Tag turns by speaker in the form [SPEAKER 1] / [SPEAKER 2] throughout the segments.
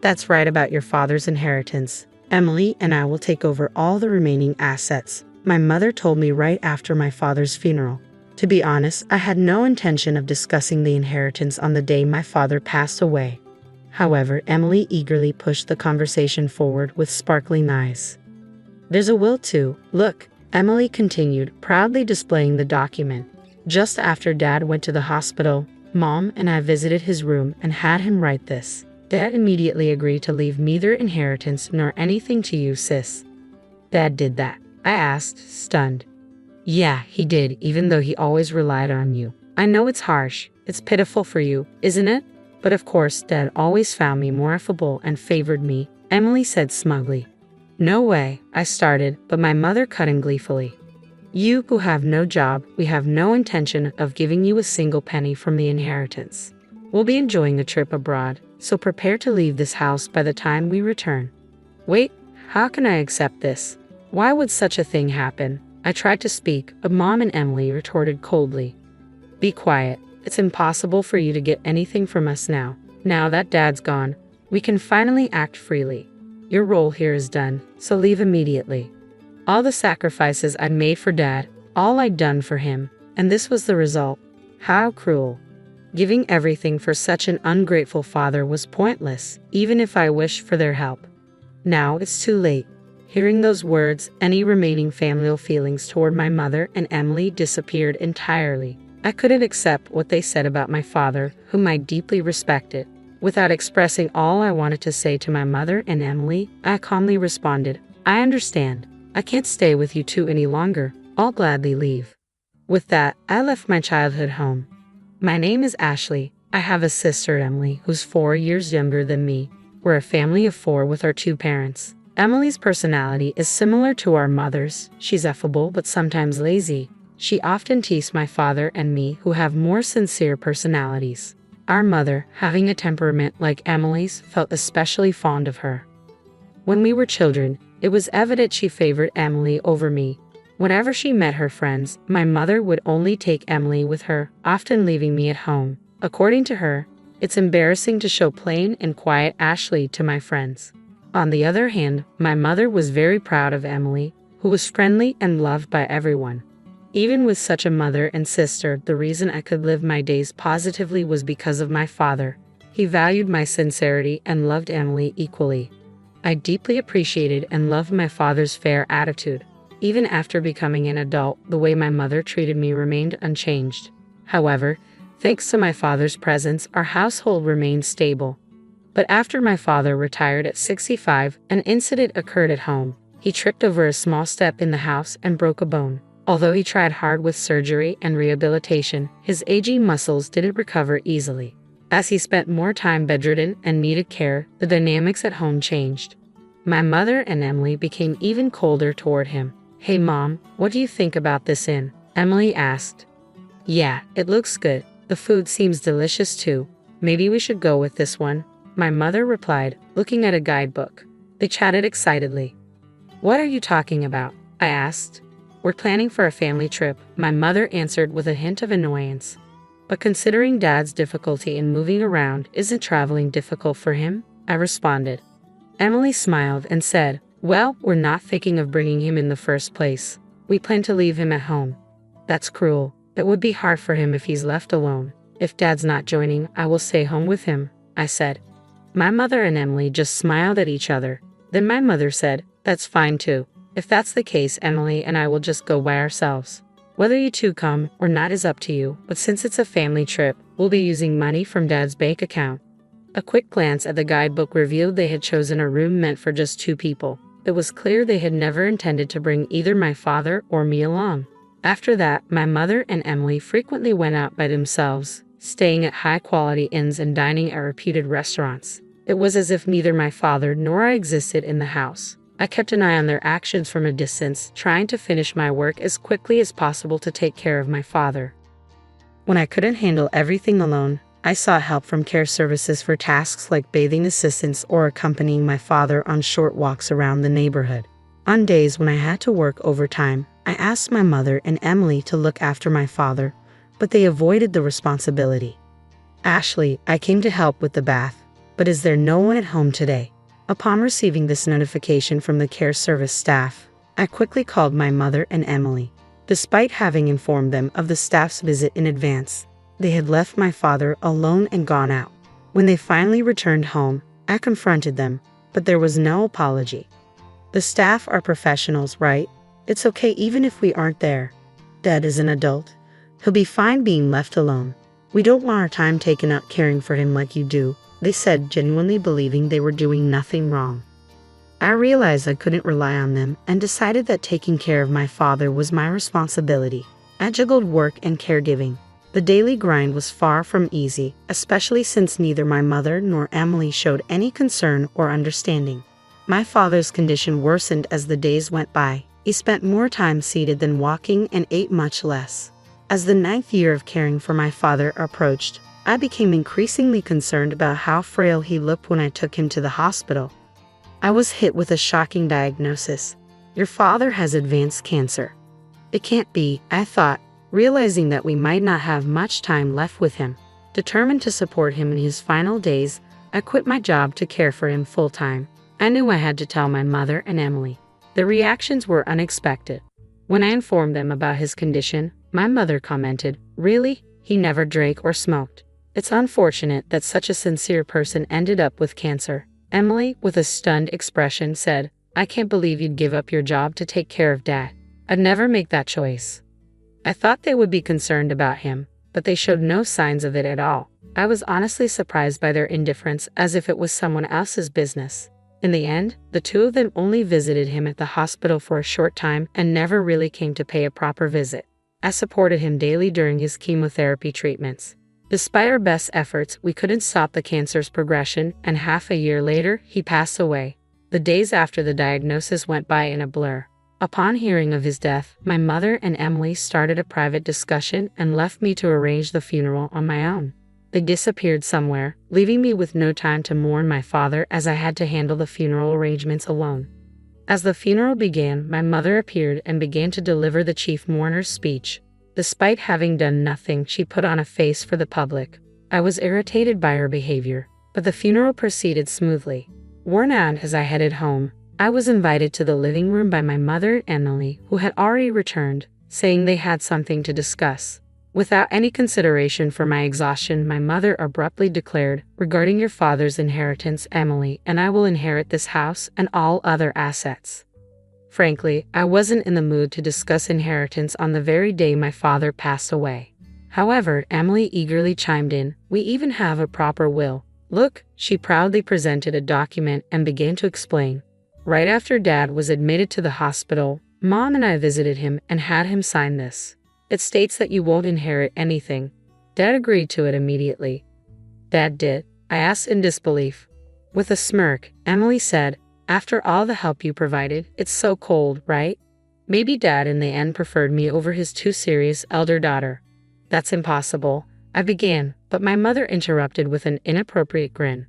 [SPEAKER 1] That's right about your father's inheritance. Emily and I will take over all the remaining assets. My mother told me right after my father's funeral. To be honest, I had no intention of discussing the inheritance on the day my father passed away. However, Emily eagerly pushed the conversation forward with sparkling eyes. There's a will too. Look, Emily continued, proudly displaying the document. Just after Dad went to the hospital, Mom and I visited his room and had him write this. Dad immediately agreed to leave neither inheritance nor anything to you, sis. Dad did that? I asked, stunned. Yeah, he did, even though he always relied on you. I know it's harsh. It's pitiful for you, isn't it? But of course, Dad always found me more affable and favored me, Emily said smugly. No way, I started, but my mother cut in gleefully. You who have no job, we have no intention of giving you a single penny from the inheritance. We'll be enjoying a trip abroad, so prepare to leave this house by the time we return. Wait, how can I accept this? Why would such a thing happen? I tried to speak, but Mom and Emily retorted coldly. Be quiet. It's impossible for you to get anything from us now. Now that Dad's gone, we can finally act freely. Your role here is done, so leave immediately. All the sacrifices I'd made for Dad, all I'd done for him, and this was the result. How cruel. Giving everything for such an ungrateful father was pointless, even if I wished for their help. Now it's too late. Hearing those words, any remaining familial feelings toward my mother and Emily disappeared entirely. I couldn't accept what they said about my father, whom I deeply respected. Without expressing all I wanted to say to my mother and Emily, I calmly responded, I understand. I can't stay with you two any longer. I'll gladly leave. With that, I left my childhood home. My name is Ashley. I have a sister, Emily, who's 4 years younger than me. We're a family of 4 with our 2 parents. Emily's personality is similar to our mother's. She's affable but sometimes lazy. She often teased my father and me, who have more sincere personalities. Our mother, having a temperament like Emily's, felt especially fond of her. When we were children, it was evident she favored Emily over me. Whenever she met her friends, my mother would only take Emily with her, often leaving me at home. According to her, it's embarrassing to show plain and quiet Ashley to my friends. On the other hand, my mother was very proud of Emily, who was friendly and loved by everyone. Even with such a mother and sister, the reason I could live my days positively was because of my father. He valued my sincerity and loved Emily equally. I deeply appreciated and loved my father's fair attitude. Even after becoming an adult, the way my mother treated me remained unchanged. However, thanks to my father's presence, our household remained stable. But after my father retired at 65, an incident occurred at home. He tripped over a small step in the house and broke a bone. Although he tried hard with surgery and rehabilitation, his aging muscles didn't recover easily. As he spent more time bedridden and needed care, the dynamics at home changed. My mother and Emily became even colder toward him. Hey Mom, what do you think about this inn? Emily asked. Yeah, it looks good. The food seems delicious too. Maybe we should go with this one. My mother replied, looking at a guidebook. They chatted excitedly. What are you talking about? I asked. We're planning for a family trip, my mother answered with a hint of annoyance. But considering Dad's difficulty in moving around, isn't traveling difficult for him? I responded. Emily smiled and said, well, we're not thinking of bringing him in the first place. We plan to leave him at home. That's cruel. It would be hard for him if he's left alone. If Dad's not joining, I will stay home with him, I said. My mother and Emily just smiled at each other. Then my mother said, that's fine too. If that's the case, Emily and I will just go by ourselves. Whether you two come or not is up to you, but since it's a family trip, we'll be using money from Dad's bank account. A quick glance at the guidebook revealed they had chosen a room meant for just 2 people. It was clear they had never intended to bring either my father or me along. After that, my mother and Emily frequently went out by themselves, staying at high-quality inns and dining at reputed restaurants. It was as if neither my father nor I existed in the house. I kept an eye on their actions from a distance, trying to finish my work as quickly as possible to take care of my father. When I couldn't handle everything alone, I sought help from care services for tasks like bathing assistance or accompanying my father on short walks around the neighborhood. On days when I had to work overtime, I asked my mother and Emily to look after my father, but they avoided the responsibility. Ashley, I came to help with the bath. But is there no one at home today? Upon receiving this notification from the care service staff, I quickly called my mother and Emily. Despite having informed them of the staff's visit in advance, they had left my father alone and gone out. When they finally returned home, I confronted them, but there was no apology. The staff are professionals, right? It's okay even if we aren't there. Dad is an adult. He'll be fine being left alone. We don't want our time taken up caring for him like you do, they said, genuinely believing they were doing nothing wrong. I realized I couldn't rely on them and decided that taking care of my father was my responsibility. I juggled work and caregiving. The daily grind was far from easy, especially since neither my mother nor Emily showed any concern or understanding. My father's condition worsened as the days went by. He spent more time seated than walking and ate much less. As the 9th year of caring for my father approached, I became increasingly concerned about how frail he looked when I took him to the hospital. I was hit with a shocking diagnosis. Your father has advanced cancer. It can't be, I thought, realizing that we might not have much time left with him. Determined to support him in his final days, I quit my job to care for him full-time. I knew I had to tell my mother and Emily. The reactions were unexpected. When I informed them about his condition, my mother commented, "Really? He never drank or smoked. It's unfortunate that such a sincere person ended up with cancer." Emily, with a stunned expression, said, "I can't believe you'd give up your job to take care of Dad. I'd never make that choice." I thought they would be concerned about him, but they showed no signs of it at all. I was honestly surprised by their indifference, as if it was someone else's business. In the end, the two of them only visited him at the hospital for a short time and never really came to pay a proper visit. I supported him daily during his chemotherapy treatments. Despite our best efforts, we couldn't stop the cancer's progression, and half a year later, he passed away. The days after the diagnosis went by in a blur. Upon hearing of his death, my mother and Emily started a private discussion and left me to arrange the funeral on my own. They disappeared somewhere, leaving me with no time to mourn my father, as I had to handle the funeral arrangements alone. As the funeral began, my mother appeared and began to deliver the chief mourner's speech. Despite having done nothing, she put on a face for the public. I was irritated by her behavior, but the funeral proceeded smoothly. Worn out as I headed home, I was invited to the living room by my mother and Emily, who had already returned, saying they had something to discuss. Without any consideration for my exhaustion, my mother abruptly declared, "Regarding your father's inheritance, Emily and I will inherit this house and all other assets." Frankly, I wasn't in the mood to discuss inheritance on the very day my father passed away. However, Emily eagerly chimed in, "We even have a proper will. Look," she proudly presented a document and began to explain. "Right after Dad was admitted to the hospital, Mom and I visited him and had him sign this. It states that you won't inherit anything." Dad agreed to it immediately. "Dad did?" I asked in disbelief. With a smirk, Emily said, "After all the help you provided, it's so cold, right? Maybe Dad in the end preferred me over his too serious elder daughter." "That's impossible," I began, but my mother interrupted with an inappropriate grin.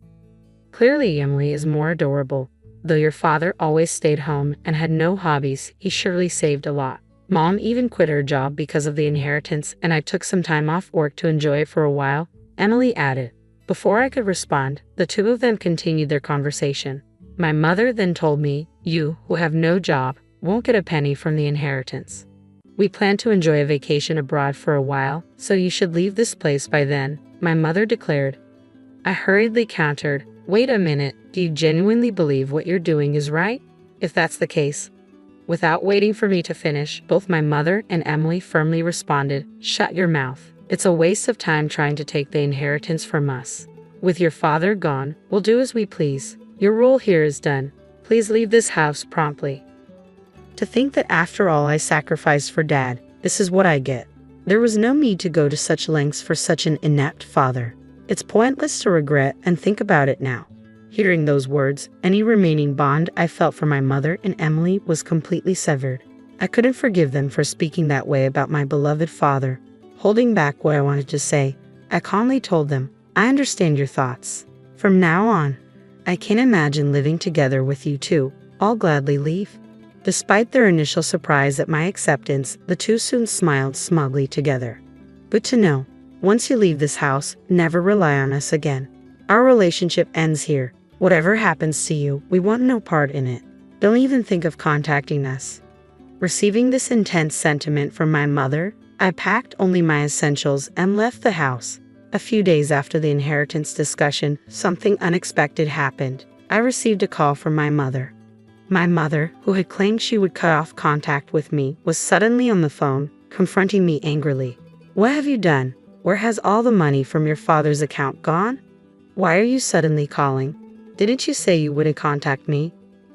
[SPEAKER 1] "Clearly Emily is more adorable. Though your father always stayed home and had no hobbies, he surely saved a lot. Mom even quit her job because of the inheritance, and I took some time off work to enjoy it for a while," Emily added. Before I could respond, the two of them continued their conversation. My mother then told me, "You, who have no job, won't get a penny from the inheritance. We plan to enjoy a vacation abroad for a while, so you should leave this place by then," my mother declared. I hurriedly countered, "Wait a minute, do you genuinely believe what you're doing is right? If that's the case..." Without waiting for me to finish, both my mother and Emily firmly responded, "Shut your mouth. It's a waste of time trying to take the inheritance from us. With your father gone, we'll do as we please. Your role here is done. Please leave this house promptly." To think that after all I sacrificed for Dad, this is what I get. There was no need to go to such lengths for such an inept father. It's pointless to regret and think about it now. Hearing those words, any remaining bond I felt for my mother and Emily was completely severed. I couldn't forgive them for speaking that way about my beloved father. Holding back what I wanted to say, I calmly told them, "I understand your thoughts. From now on, I can't imagine living together with you two. I'll gladly leave." Despite their initial surprise at my acceptance, the two soon smiled smugly together. "Good to know. Once you leave this house, never rely on us again." Our relationship ends here. Whatever happens to you, we want no part in it. Don't even think of contacting us." Receiving this intense sentiment from my mother, I packed only my essentials and left the house. A few days after the inheritance discussion, something unexpected happened. I received a call from my mother. My mother, who had claimed she would cut off contact with me, was suddenly on the phone, confronting me angrily. "What have you done? Where has all the money from your father's account gone? Why are you suddenly calling? Didn't you say you wouldn't contact me?"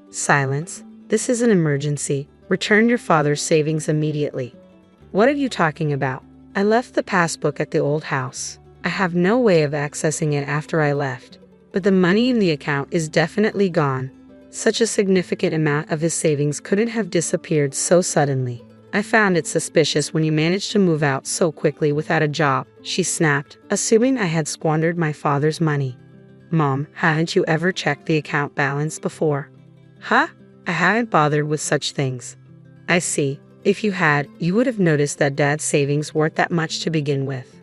[SPEAKER 1] Silence. "This is an emergency. Return your father's savings immediately." "What are you talking about? I left the passbook at the old house. I have no way of accessing it after I left. But the money in the account is definitely gone. Such a significant amount of his savings couldn't have disappeared so suddenly. I found it suspicious when you managed to move out so quickly without a job," she snapped, assuming I had squandered my father's money. "Mom, hadn't you ever checked the account balance before?" "Huh? I haven't bothered with such things." "I see. If you had, you would have noticed that Dad's savings weren't that much to begin with."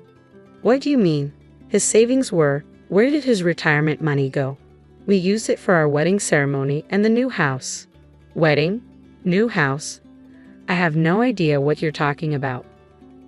[SPEAKER 1] "What do you mean? His savings were? Where did his retirement money go?" "We used it for our wedding ceremony and the new house." "Wedding? New house? I have no idea what you're talking about."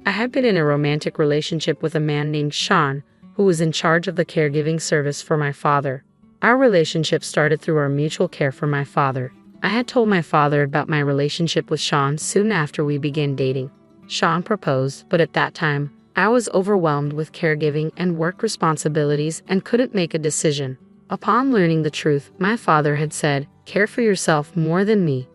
[SPEAKER 1] I had been in a romantic relationship with a man named Sean, who was in charge of the caregiving service for my father. Our relationship started through our mutual care for my father. I had told my father about my relationship with Sean soon after we began dating. Sean proposed, but at that time, I was overwhelmed with caregiving and work responsibilities and couldn't make a decision. Upon learning the truth, my father had said, "Care for yourself more than me.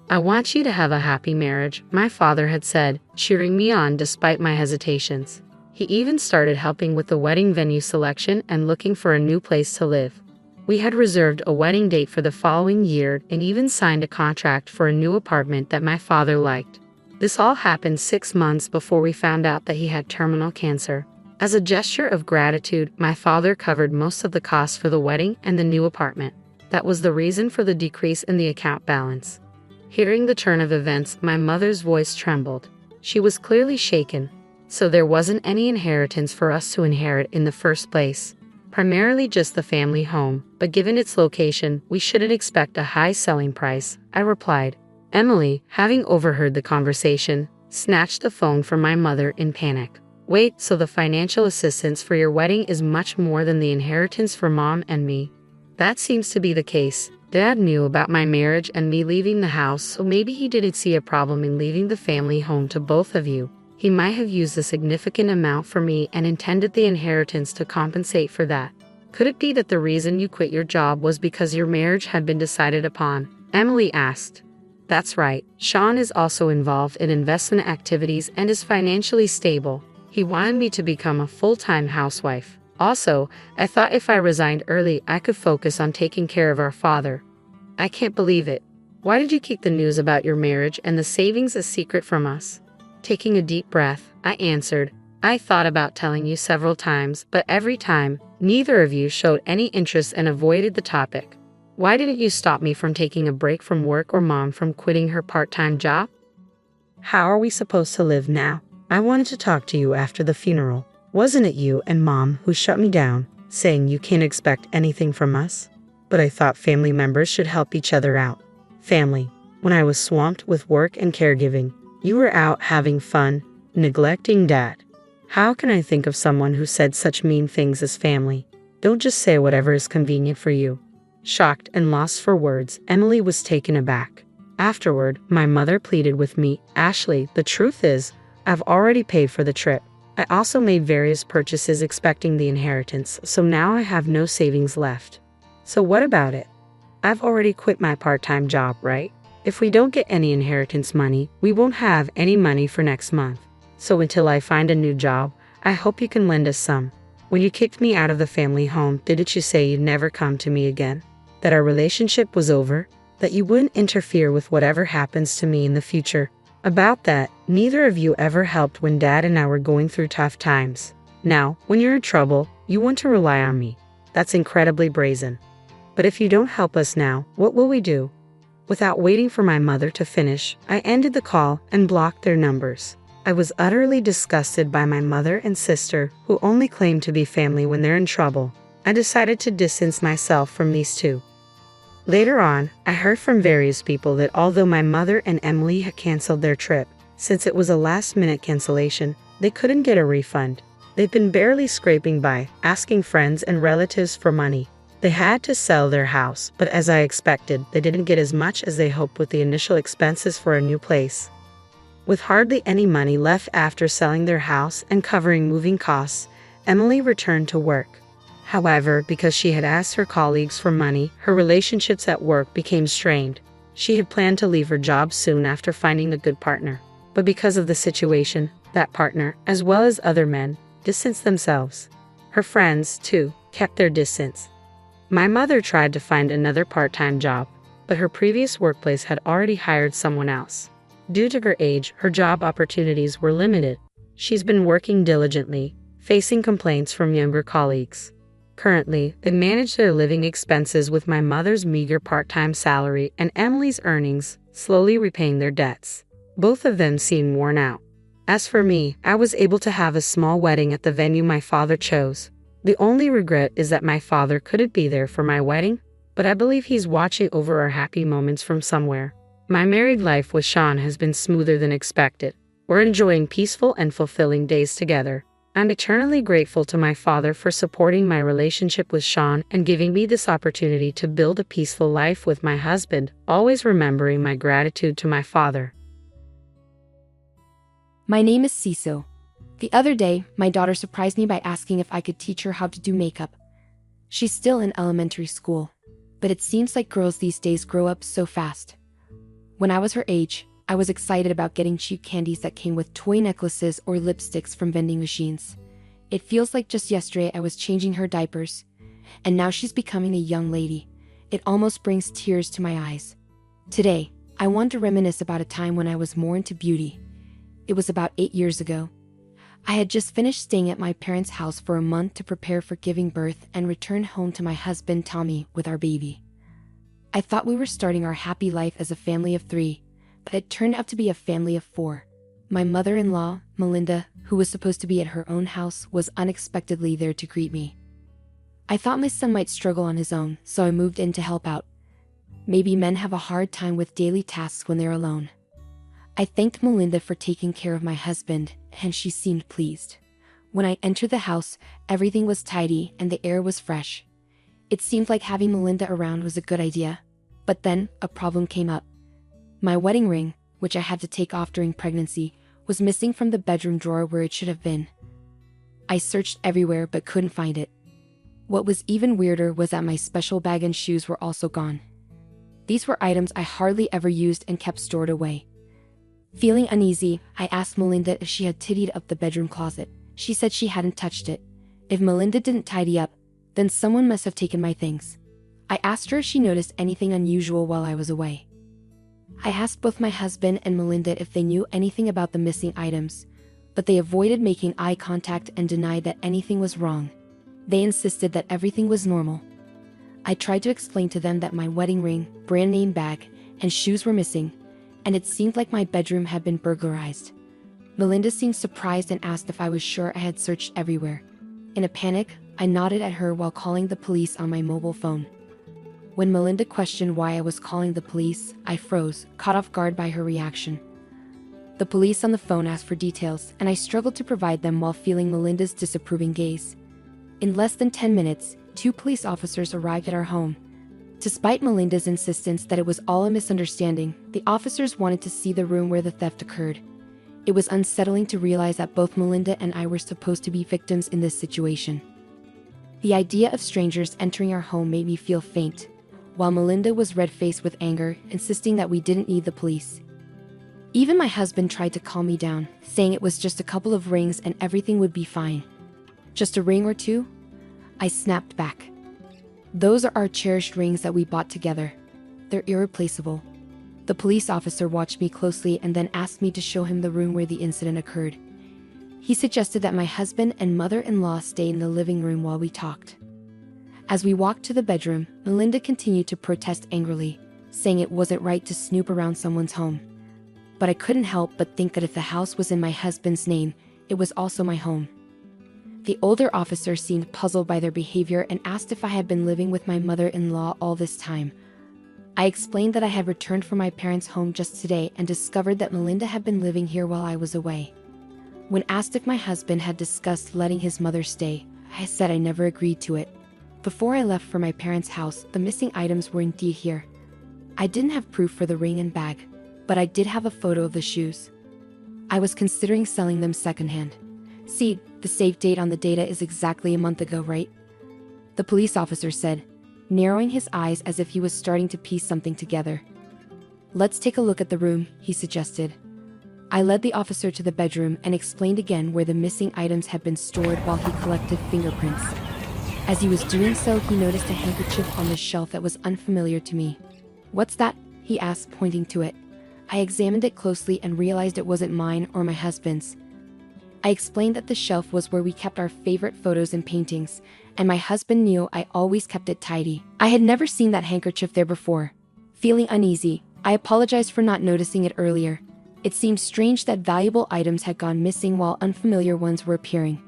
[SPEAKER 1] I want you to have a happy marriage," my father had said, cheering me on despite my hesitations. He even started helping with the wedding venue selection and looking for a new place to live. We had reserved a wedding date for the following year and even signed a contract for a new apartment that my father liked. This all happened 6 months before we found out that he had terminal cancer. As a gesture of gratitude, my father covered most of the costs for the wedding and the new apartment. That was the reason for the decrease in the account balance. Hearing the turn of events, my mother's voice trembled. She was clearly shaken. So there wasn't any inheritance for us to inherit in the first place. Primarily just the family home, but given its location, we shouldn't expect a high selling price, I replied. Emily, having overheard the conversation, snatched the phone from my mother in panic. "Wait, so the financial assistance for your wedding is much more than the inheritance for Mom and me?" "That seems to be the case. Dad knew about my marriage and me leaving the house, so maybe he didn't see a problem in leaving the family home to both of you. He might have used a significant amount for me and intended the inheritance to compensate for that. Could it be that the reason you quit your job was because your marriage had been decided upon?" Emily asked. "That's right. Sean is also involved in investment activities and is financially stable. He wanted me to become a full-time housewife. Also, I thought if I resigned early, I could focus on taking care of our father." "I can't believe it. Why did you keep the news about your marriage and the savings a secret from us?" Taking a deep breath, I answered, "I thought about telling you several times, but every time, neither of you showed any interest and avoided the topic. Why didn't you stop me from taking a break from work or Mom from quitting her part-time job?" "How are we supposed to live now? I wanted to talk to you after the funeral. Wasn't it you and Mom who shut me down, saying you can't expect anything from us? But I thought family members should help each other out. Family. When I was swamped with work and caregiving, you were out having fun, neglecting Dad. How can I think of someone who said such mean things as family? Don't just say whatever is convenient for you." Shocked and lost for words, Emily was taken aback. Afterward, my mother pleaded with me, "Ashley, the truth is, I've already paid for the trip. I also made various purchases expecting the inheritance, so now I have no savings left." "So what about it? I've already quit my part-time job, right? If we don't get any inheritance money, we won't have any money for next month. So until I find a new job, I hope you can lend us some. When you kicked me out of the family home, didn't you say you'd never come to me again? That our relationship was over? That you wouldn't interfere with whatever happens to me in the future? About that, neither of you ever helped when Dad and I were going through tough times. Now, when you're in trouble, you want to rely on me. That's incredibly brazen. But if you don't help us now, what will we do?" Without waiting for my mother to finish, I ended the call and blocked their numbers. I was utterly disgusted by my mother and sister, who only claim to be family when they're in trouble. I decided to distance myself from these two. Later on, I heard from various people that although my mother and Emily had canceled their trip, since it was a last-minute cancellation, they couldn't get a refund. They'd been barely scraping by, asking friends and relatives for money. They had to sell their house, but as I expected, they didn't get as much as they hoped with the initial expenses for a new place. With hardly any money left after selling their house and covering moving costs, Emily returned to work. However, because she had asked her colleagues for money, her relationships at work became strained. She had planned to leave her job soon after finding a good partner. But because of the situation, that partner, as well as other men, distanced themselves. Her friends, too, kept their distance. My mother tried to find another part-time job, but her previous workplace had already hired someone else. Due to her age, her job opportunities were limited. She's been working diligently, facing complaints from younger colleagues. Currently, they manage their living expenses with my mother's meager part-time salary and Emily's earnings, slowly repaying their debts. Both of them seem worn out. As for me, I was able to have a small wedding at the venue my father chose. The only regret is that my father couldn't be there for my wedding, but I believe he's watching over our happy moments from somewhere. My married life with Sean has been smoother than expected. We're enjoying peaceful and fulfilling days together. I'm eternally grateful to my father for supporting my relationship with Sean and giving me this opportunity to build a peaceful life with my husband, always remembering my gratitude to my father.
[SPEAKER 2] My name is Cecil. The other day, my daughter surprised me by asking if I could teach her how to do makeup. She's still in elementary school, but it seems like girls these days grow up so fast. When I was her age, I was excited about getting cheap candies that came with toy necklaces or lipsticks from vending machines. It feels like just yesterday I was changing her diapers, and now she's becoming a young lady. It almost brings tears to my eyes. Today, I want to reminisce about a time when I was more into beauty. It was about 8 years ago. I had just finished staying at my parents' house for a month to prepare for giving birth and return home to my husband Tommy with our baby. I thought we were starting our happy life as a family of 3, but it turned out to be a family of 4. My mother-in-law, Melinda, who was supposed to be at her own house, was unexpectedly there to greet me. I thought my son might struggle on his own, so I moved in to help out. Maybe men have a hard time with daily tasks when they're alone. I thanked Melinda for taking care of my husband, and she seemed pleased. When I entered the house, everything was tidy and the air was fresh. It seemed like having Melinda around was a good idea. But then, a problem came up. My wedding ring, which I had to take off during pregnancy, was missing from the bedroom drawer where it should have been. I searched everywhere but couldn't find it. What was even weirder was that my special bag and shoes were also gone. These were items I hardly ever used and kept stored away. Feeling uneasy, I asked Melinda if she had tidied up the bedroom closet. She said she hadn't touched it. If Melinda didn't tidy up, then someone must have taken my things. I asked her if she noticed anything unusual while I was away. I asked both my husband and Melinda if they knew anything about the missing items, but they avoided making eye contact and denied that anything was wrong. They insisted that everything was normal. I tried to explain to them that my wedding ring, brand name bag, and shoes were missing, and it seemed like my bedroom had been burglarized. Melinda seemed surprised and asked if I was sure I had searched everywhere. In a panic, I nodded at her while calling the police on my mobile phone. When Melinda questioned why I was calling the police, I froze, caught off guard by her reaction. The police on the phone asked for details, and I struggled to provide them while feeling Melinda's disapproving gaze. In less than 10 minutes, 2 police officers arrived at our home. Despite Melinda's insistence that it was all a misunderstanding, the officers wanted to see the room where the theft occurred. It was unsettling to realize that both Melinda and I were supposed to be victims in this situation. The idea of strangers entering our home made me feel faint, while Melinda was red-faced with anger, insisting that we didn't need the police. Even my husband tried to calm me down, saying it was just a couple of rings and everything would be fine. Just a ring or 2? I snapped back. Those are our cherished rings that we bought together. They're irreplaceable. The police officer watched me closely and then asked me to show him the room where the incident occurred. He suggested that my husband and mother-in-law stay in the living room while we talked. As we walked to the bedroom, Melinda continued to protest angrily, saying it wasn't right to snoop around someone's home. But I couldn't help but think that if the house was in my husband's name, it was also my home. The older officer seemed puzzled by their behavior and asked if I had been living with my mother-in-law all this time. I explained that I had returned from my parents' home just today and discovered that Melinda had been living here while I was away. When asked if my husband had discussed letting his mother stay, I said I never agreed to it. Before I left for my parents' house, the missing items were indeed here. I didn't have proof for the ring and bag, but I did have a photo of the shoes. I was considering selling them secondhand. See, the save date on the data is exactly a month ago, right? The police officer said, narrowing his eyes as if he was starting to piece something together. Let's take a look at the room, he suggested. I led the officer to the bedroom and explained again where the missing items had been stored while he collected fingerprints. As he was doing so, he noticed a handkerchief on the shelf that was unfamiliar to me. What's that? He asked, pointing to it. I examined it closely and realized it wasn't mine or my husband's. I explained that the shelf was where we kept our favorite photos and paintings, and my husband knew I always kept it tidy. I had never seen that handkerchief there before. Feeling uneasy, I apologized for not noticing it earlier. It seemed strange that valuable items had gone missing while unfamiliar ones were appearing.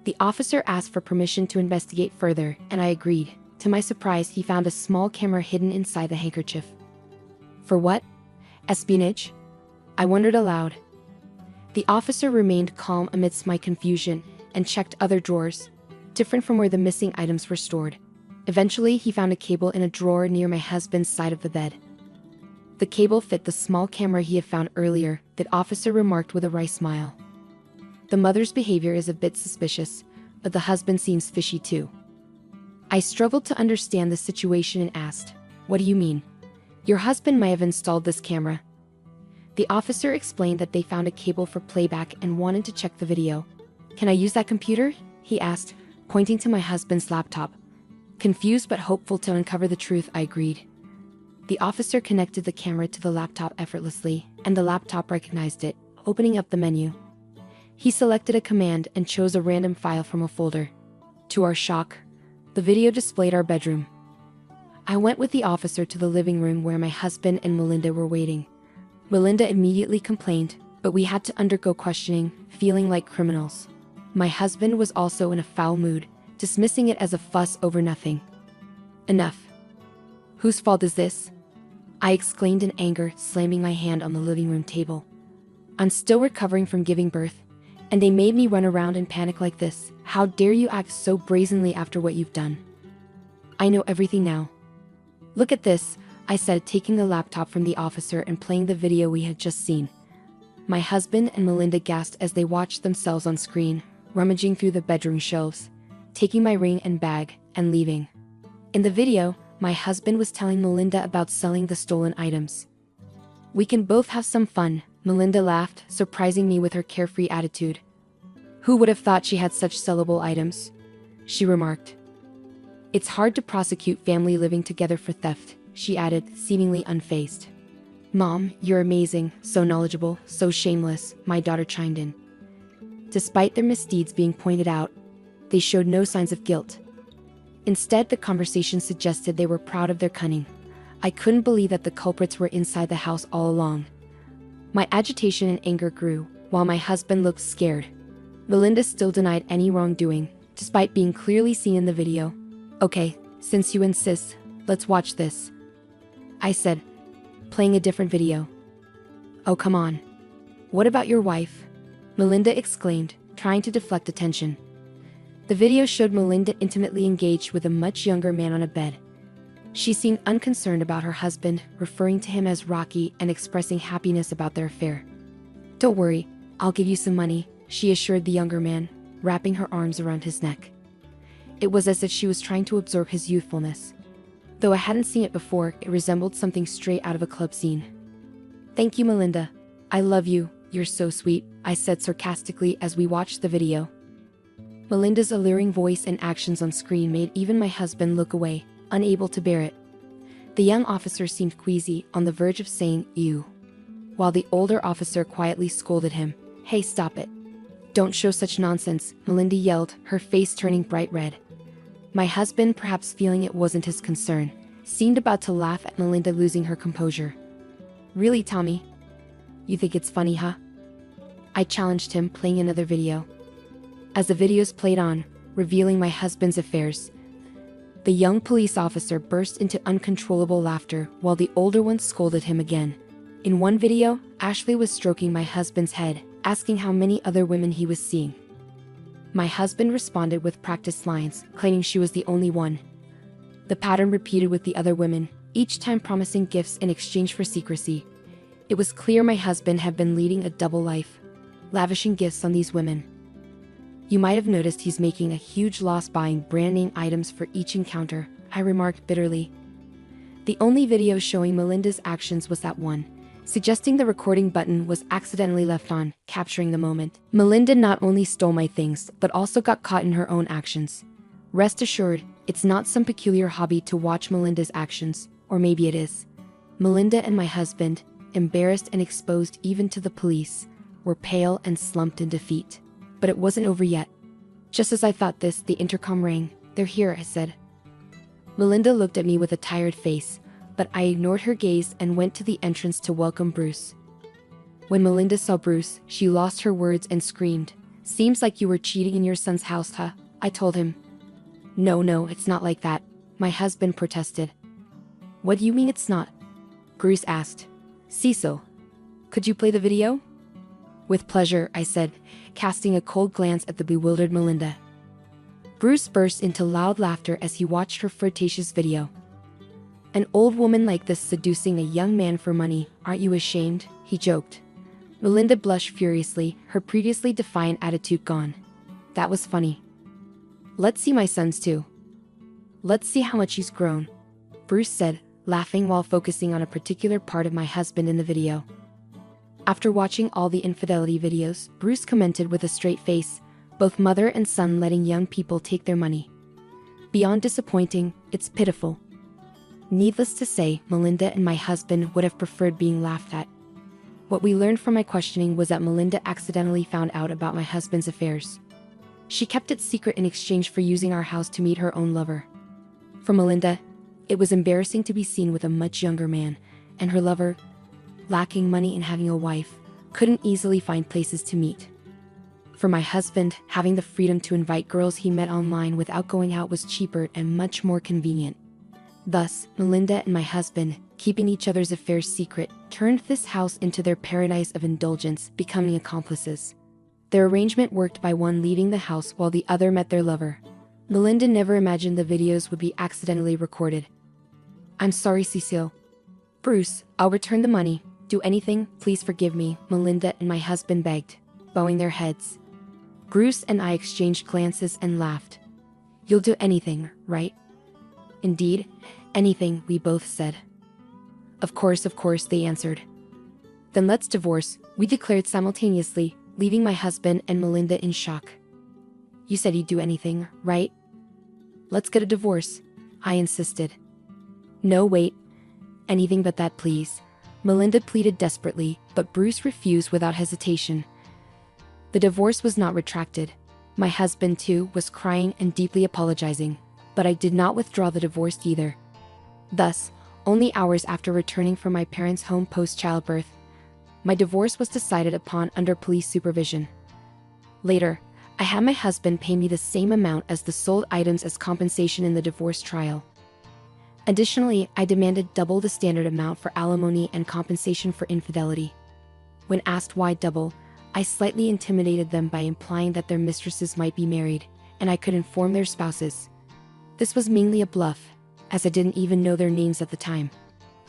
[SPEAKER 2] The officer asked for permission to investigate further, and I agreed. To my surprise, he found a small camera hidden inside the handkerchief. For what? Espionage? I wondered aloud. The officer remained calm amidst my confusion and checked other drawers, different from where the missing items were stored. Eventually, he found a cable in a drawer near my husband's side of the bed. The cable fit the small camera he had found earlier, the officer remarked with a wry smile. The mother's behavior is a bit suspicious, but the husband seems fishy too. I struggled to understand the situation and asked, "What do you mean? Your husband may have installed this camera." The officer explained that they found a cable for playback and wanted to check the video. "Can I use that computer?" he asked, pointing to my husband's laptop. Confused but hopeful to uncover the truth, I agreed. The officer connected the camera to the laptop effortlessly, and the laptop recognized it, opening up the menu. He selected a command and chose a random file from a folder. To our shock, the video displayed our bedroom. I went with the officer to the living room where my husband and Melinda were waiting. Melinda immediately complained, but we had to undergo questioning, feeling like criminals. My husband was also in a foul mood, dismissing it as a fuss over nothing. "Enough. Whose fault is this?" I exclaimed in anger, slamming my hand on the living room table. "I'm still recovering from giving birth, and they made me run around in panic like this. How dare you act so brazenly after what you've done? I know everything now. Look at this," I said, taking the laptop from the officer and playing the video we had just seen. My husband and Melinda gasped as they watched themselves on screen, rummaging through the bedroom shelves, taking my ring and bag, and leaving. In the video, my husband was telling Melinda about selling the stolen items. "We can both have some fun," Melinda laughed, surprising me with her carefree attitude. "Who would have thought she had such sellable items?" she remarked. "It's hard to prosecute family living together for theft," she added, seemingly unfazed. "Mom, you're amazing, so knowledgeable, so shameless," my daughter chimed in. Despite their misdeeds being pointed out, they showed no signs of guilt. Instead, the conversation suggested they were proud of their cunning. I couldn't believe that the culprits were inside the house all along. My agitation and anger grew, while my husband looked scared. Melinda still denied any wrongdoing, despite being clearly seen in the video. "Okay, since you insist, let's watch this," I said, playing a different video. "Oh, come on. What about your wife?" Melinda exclaimed, trying to deflect attention. The video showed Melinda intimately engaged with a much younger man on a bed. She seemed unconcerned about her husband, referring to him as Rocky and expressing happiness about their affair. "Don't worry, I'll give you some money," she assured the younger man, wrapping her arms around his neck. It was as if she was trying to absorb his youthfulness. Though I hadn't seen it before, it resembled something straight out of a club scene. "Thank you, Melinda. I love you, you're so sweet," I said sarcastically as we watched the video. Melinda's alluring voice and actions on screen made even my husband look away, unable to bear it. The young officer seemed queasy, on the verge of saying, "Ew," while the older officer quietly scolded him. "Hey, stop it. Don't show such nonsense," Melinda yelled, her face turning bright red. My husband, perhaps feeling it wasn't his concern, seemed about to laugh at Melinda losing her composure. "Really, Tommy? You think it's funny, huh?" I challenged him, playing another video. As the videos played on, revealing my husband's affairs, the young police officer burst into uncontrollable laughter while the older one scolded him again. In one video, Ashley was stroking my husband's head, asking how many other women he was seeing. My husband responded with practiced lines, claiming she was the only one. The pattern repeated with the other women, each time promising gifts in exchange for secrecy. It was clear my husband had been leading a double life, lavishing gifts on these women. You might have noticed he's making a huge loss buying brand name items for each encounter, I remarked bitterly. The only video showing Melinda's actions was that one, suggesting the recording button was accidentally left on, capturing the moment. Melinda not only stole my things, but also got caught in her own actions. Rest assured, it's not some peculiar hobby to watch Melinda's actions, or maybe it is. Melinda and my husband, embarrassed and exposed even to the police, were pale and slumped in defeat. But it wasn't over yet. Just as I thought this, the intercom rang. "They're here," I said. Melinda looked at me with a tired face, but I ignored her gaze and went to the entrance to welcome Bruce. When Melinda saw Bruce, she lost her words and screamed, "Seems like you were cheating in your son's house, huh?" I told him. No, it's not like that," my husband protested. "What do you mean it's not?" Bruce asked. "Cecil, could you play the video?" "With pleasure," I said, casting a cold glance at the bewildered Melinda. Bruce burst into loud laughter as he watched her flirtatious video. "An old woman like this seducing a young man for money, aren't you ashamed?" he joked. Melinda blushed furiously, her previously defiant attitude gone. "That was funny. Let's see my son's too. Let's see how much he's grown," Bruce said, laughing while focusing on a particular part of my husband in the video. After watching all the infidelity videos, Bruce commented with a straight face, "Both mother and son letting young people take their money. Beyond disappointing, it's pitiful." Needless to say, Melinda and my husband would have preferred being laughed at. What we learned from my questioning was that Melinda accidentally found out about my husband's affairs. She kept it secret in exchange for using our house to meet her own lover. For Melinda, it was embarrassing to be seen with a much younger man, and her lover, lacking money and having a wife, couldn't easily find places to meet. For my husband, having the freedom to invite girls he met online without going out was cheaper and much more convenient. Thus, Melinda and my husband, keeping each other's affairs secret, turned this house into their paradise of indulgence, becoming accomplices. Their arrangement worked by one leaving the house while the other met their lover. Melinda never imagined the videos would be accidentally recorded. "I'm sorry, Cecile." "Bruce, I'll return the money. Do anything, please forgive me," Melinda and my husband begged, bowing their heads. Bruce and I exchanged glances and laughed. "You'll do anything, right?" "Indeed, anything," we both said. Of course, they answered. "Then let's divorce," we declared simultaneously, leaving my husband and Melinda in shock. "You said you'd do anything, right?" "Let's get a divorce," I insisted. "No, wait. Anything but that, please," Melinda pleaded desperately, but Bruce refused without hesitation. The divorce was not retracted. My husband, too, was crying and deeply apologizing, but I did not withdraw the divorce either. Thus, only hours after returning from my parents' home post-childbirth, my divorce was decided upon under police supervision. Later, I had my husband pay me the same amount as the sold items as compensation in the divorce trial. Additionally, I demanded double the standard amount for alimony and compensation for infidelity. When asked why double, I slightly intimidated them by implying that their mistresses might be married, and I could inform their spouses. This was mainly a bluff, as I didn't even know their names at the time.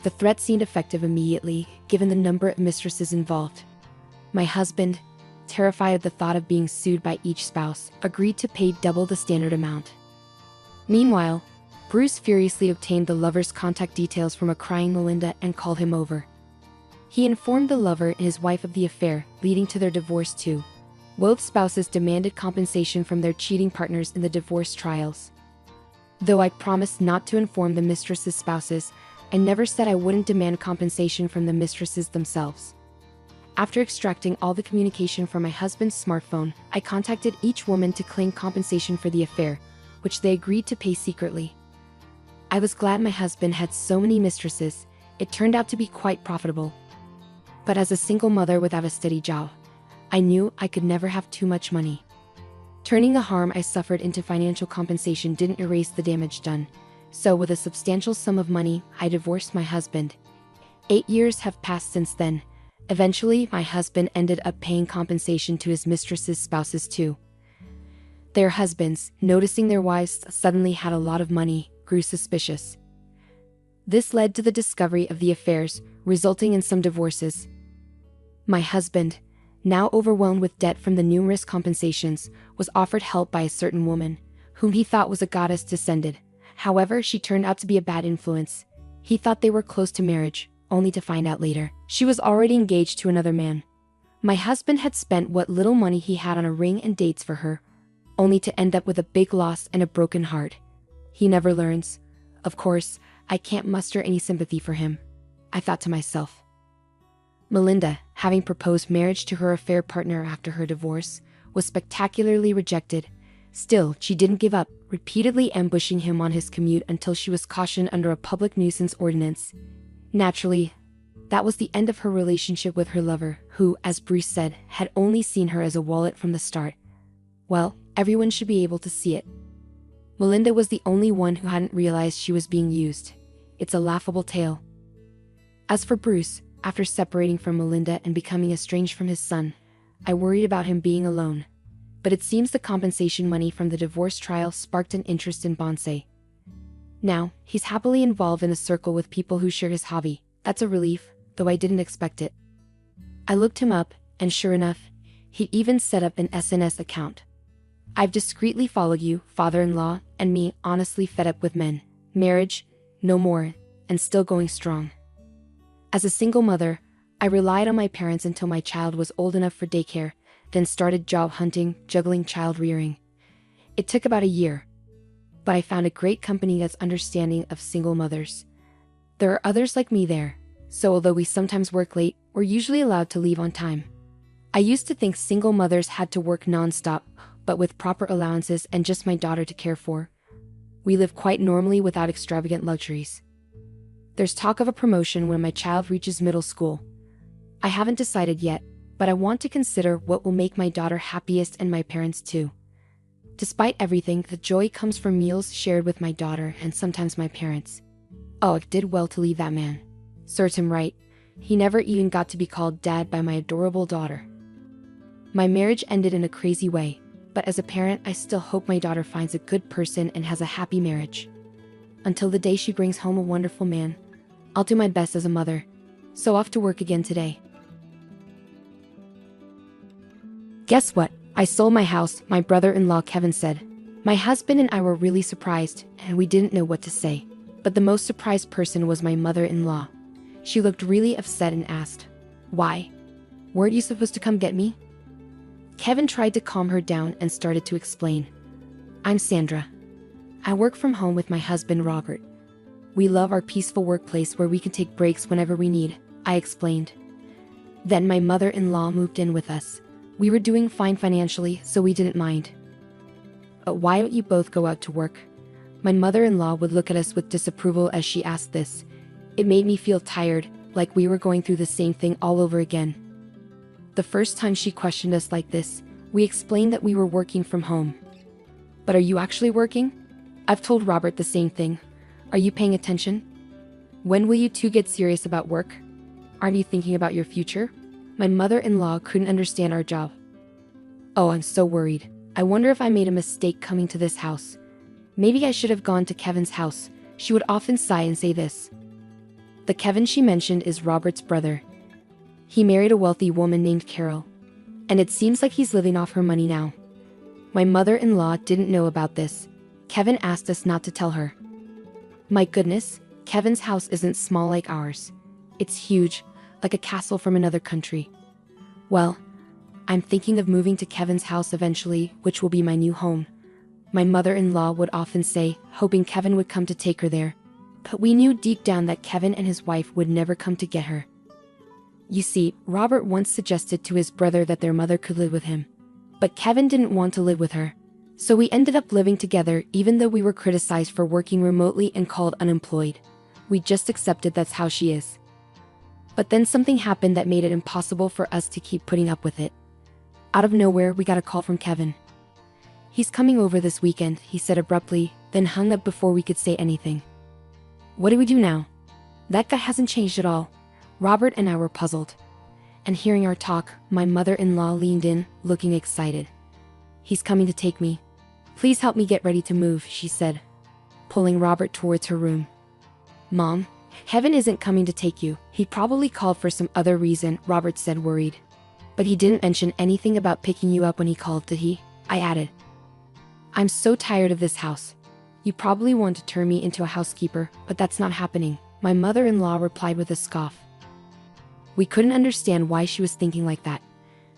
[SPEAKER 2] The threat seemed effective immediately, given the number of mistresses involved. My husband, terrified at the thought of being sued by each spouse, agreed to pay double the standard amount. Meanwhile, Bruce furiously obtained the lover's contact details from a crying Melinda and called him over. He informed the lover and his wife of the affair, leading to their divorce too. Both spouses demanded compensation from their cheating partners in the divorce trials. Though I promised not to inform the mistress's spouses, I never said I wouldn't demand compensation from the mistresses themselves. After extracting all the communication from my husband's smartphone, I contacted each woman to claim compensation for the affair, which they agreed to pay secretly. I was glad my husband had so many mistresses. It turned out to be quite profitable. But as a single mother without a steady job, I knew I could never have too much money. Turning the harm I suffered into financial compensation didn't erase the damage done. So with a substantial sum of money, I divorced my husband. 8 years have passed since then. Eventually, my husband ended up paying compensation to his mistress's spouses too. Their husbands, noticing their wives suddenly had a lot of money, grew suspicious. This led to the discovery of the affairs, resulting in some divorces. My husband, now overwhelmed with debt from the numerous compensations, was offered help by a certain woman, whom he thought was a goddess descended. However, she turned out to be a bad influence. He thought they were close to marriage, only to find out later she was already engaged to another man. My husband had spent what little money he had on a ring and dates for her, only to end up with a big loss and a broken heart. He never learns. Of course, I can't muster any sympathy for him, I thought to myself. Melinda, having proposed marriage to her affair partner after her divorce, was spectacularly rejected. Still, she didn't give up, repeatedly ambushing him on his commute until she was cautioned under a public nuisance ordinance. Naturally, that was the end of her relationship with her lover, who, as Bruce said, had only seen her as a wallet from the start. Well, everyone should be able to see it. Melinda was the only one who hadn't realized she was being used. It's a laughable tale. As for Bruce, after separating from Melinda and becoming estranged from his son, I worried about him being alone. But it seems the compensation money from the divorce trial sparked an interest in bonsai. Now, he's happily involved in a circle with people who share his hobby. That's a relief, though I didn't expect it. I looked him up, and sure enough, he'd even set up an SNS account. I've discreetly followed you, father-in-law, and me, honestly fed up with men. Marriage, no more, and still going strong. As a single mother, I relied on my parents until my child was old enough for daycare, then started job hunting, juggling child rearing. It took about a year, but I found a great company that's understanding of single mothers. There are others like me there, so although we sometimes work late, we're usually allowed to leave on time. I used to think single mothers had to work non-stop, but with proper allowances and just my daughter to care for, we live quite normally without extravagant luxuries. There's talk of a promotion when my child reaches middle school. I haven't decided yet, but I want to consider what will make my daughter happiest and my parents too. Despite everything, the joy comes from meals shared with my daughter and sometimes my parents. Oh, I did well to leave that man. Serves him right. He never even got to be called dad by my adorable daughter. My marriage ended in a crazy way, but as a parent, I still hope my daughter finds a good person and has a happy marriage. Until the day she brings home a wonderful man, I'll do my best as a mother. So off to work again today. Guess what? I sold my house, my brother-in-law Kevin said. My husband and I were really surprised, and we didn't know what to say. But the most surprised person was my mother-in-law. She looked really upset and asked, "Why? Weren't you supposed to come get me?" Kevin tried to calm her down and started to explain. "I'm Sandra. I work from home with my husband Robert. We love our peaceful workplace where we can take breaks whenever we need," I explained. Then my mother-in-law moved in with us. We were doing fine financially, so we didn't mind. "But why don't you both go out to work?" My mother-in-law would look at us with disapproval as she asked this. It made me feel tired, like we were going through the same thing all over again. The first time she questioned us like this, we explained that we were working from home. "But are you actually working?" I've told Robert the same thing. Are you paying attention? When will you two get serious about work? Aren't you thinking about your future? My mother-in-law couldn't understand our job. Oh, I'm so worried. I wonder if I made a mistake coming to this house. Maybe I should have gone to Kevin's house. She would often sigh and say this. The Kevin she mentioned is Robert's brother. He married a wealthy woman named Carol, and it seems like he's living off her money now. My mother-in-law didn't know about this. Kevin asked us not to tell her. My goodness, Kevin's house isn't small like ours. It's huge, like a castle from another country. Well, I'm thinking of moving to Kevin's house eventually, which will be my new home. My mother-in-law would often say, hoping Kevin would come to take her there. But we knew deep down that Kevin and his wife would never come to get her. You see, Robert once suggested to his brother that their mother could live with him. But Kevin didn't want to live with her. So we ended up living together even though we were criticized for working remotely and called unemployed. We just accepted that's how she is. But then something happened that made it impossible for us to keep putting up with it. Out of nowhere, we got a call from Kevin. He's coming over this weekend, he said abruptly, then hung up before we could say anything. What do we do now? That guy hasn't changed at all. Robert and I were puzzled. And hearing our talk, my mother-in-law leaned in, looking excited. He's coming to take me. Please help me get ready to move, she said, pulling Robert towards her room. Mom, Kevin isn't coming to take you. He probably called for some other reason, Robert said, worried. But he didn't mention anything about picking you up when he called, did he? I added. I'm so tired of this house. You probably want to turn me into a housekeeper, but that's not happening, my mother-in-law replied with a scoff. We couldn't understand why she was thinking like that.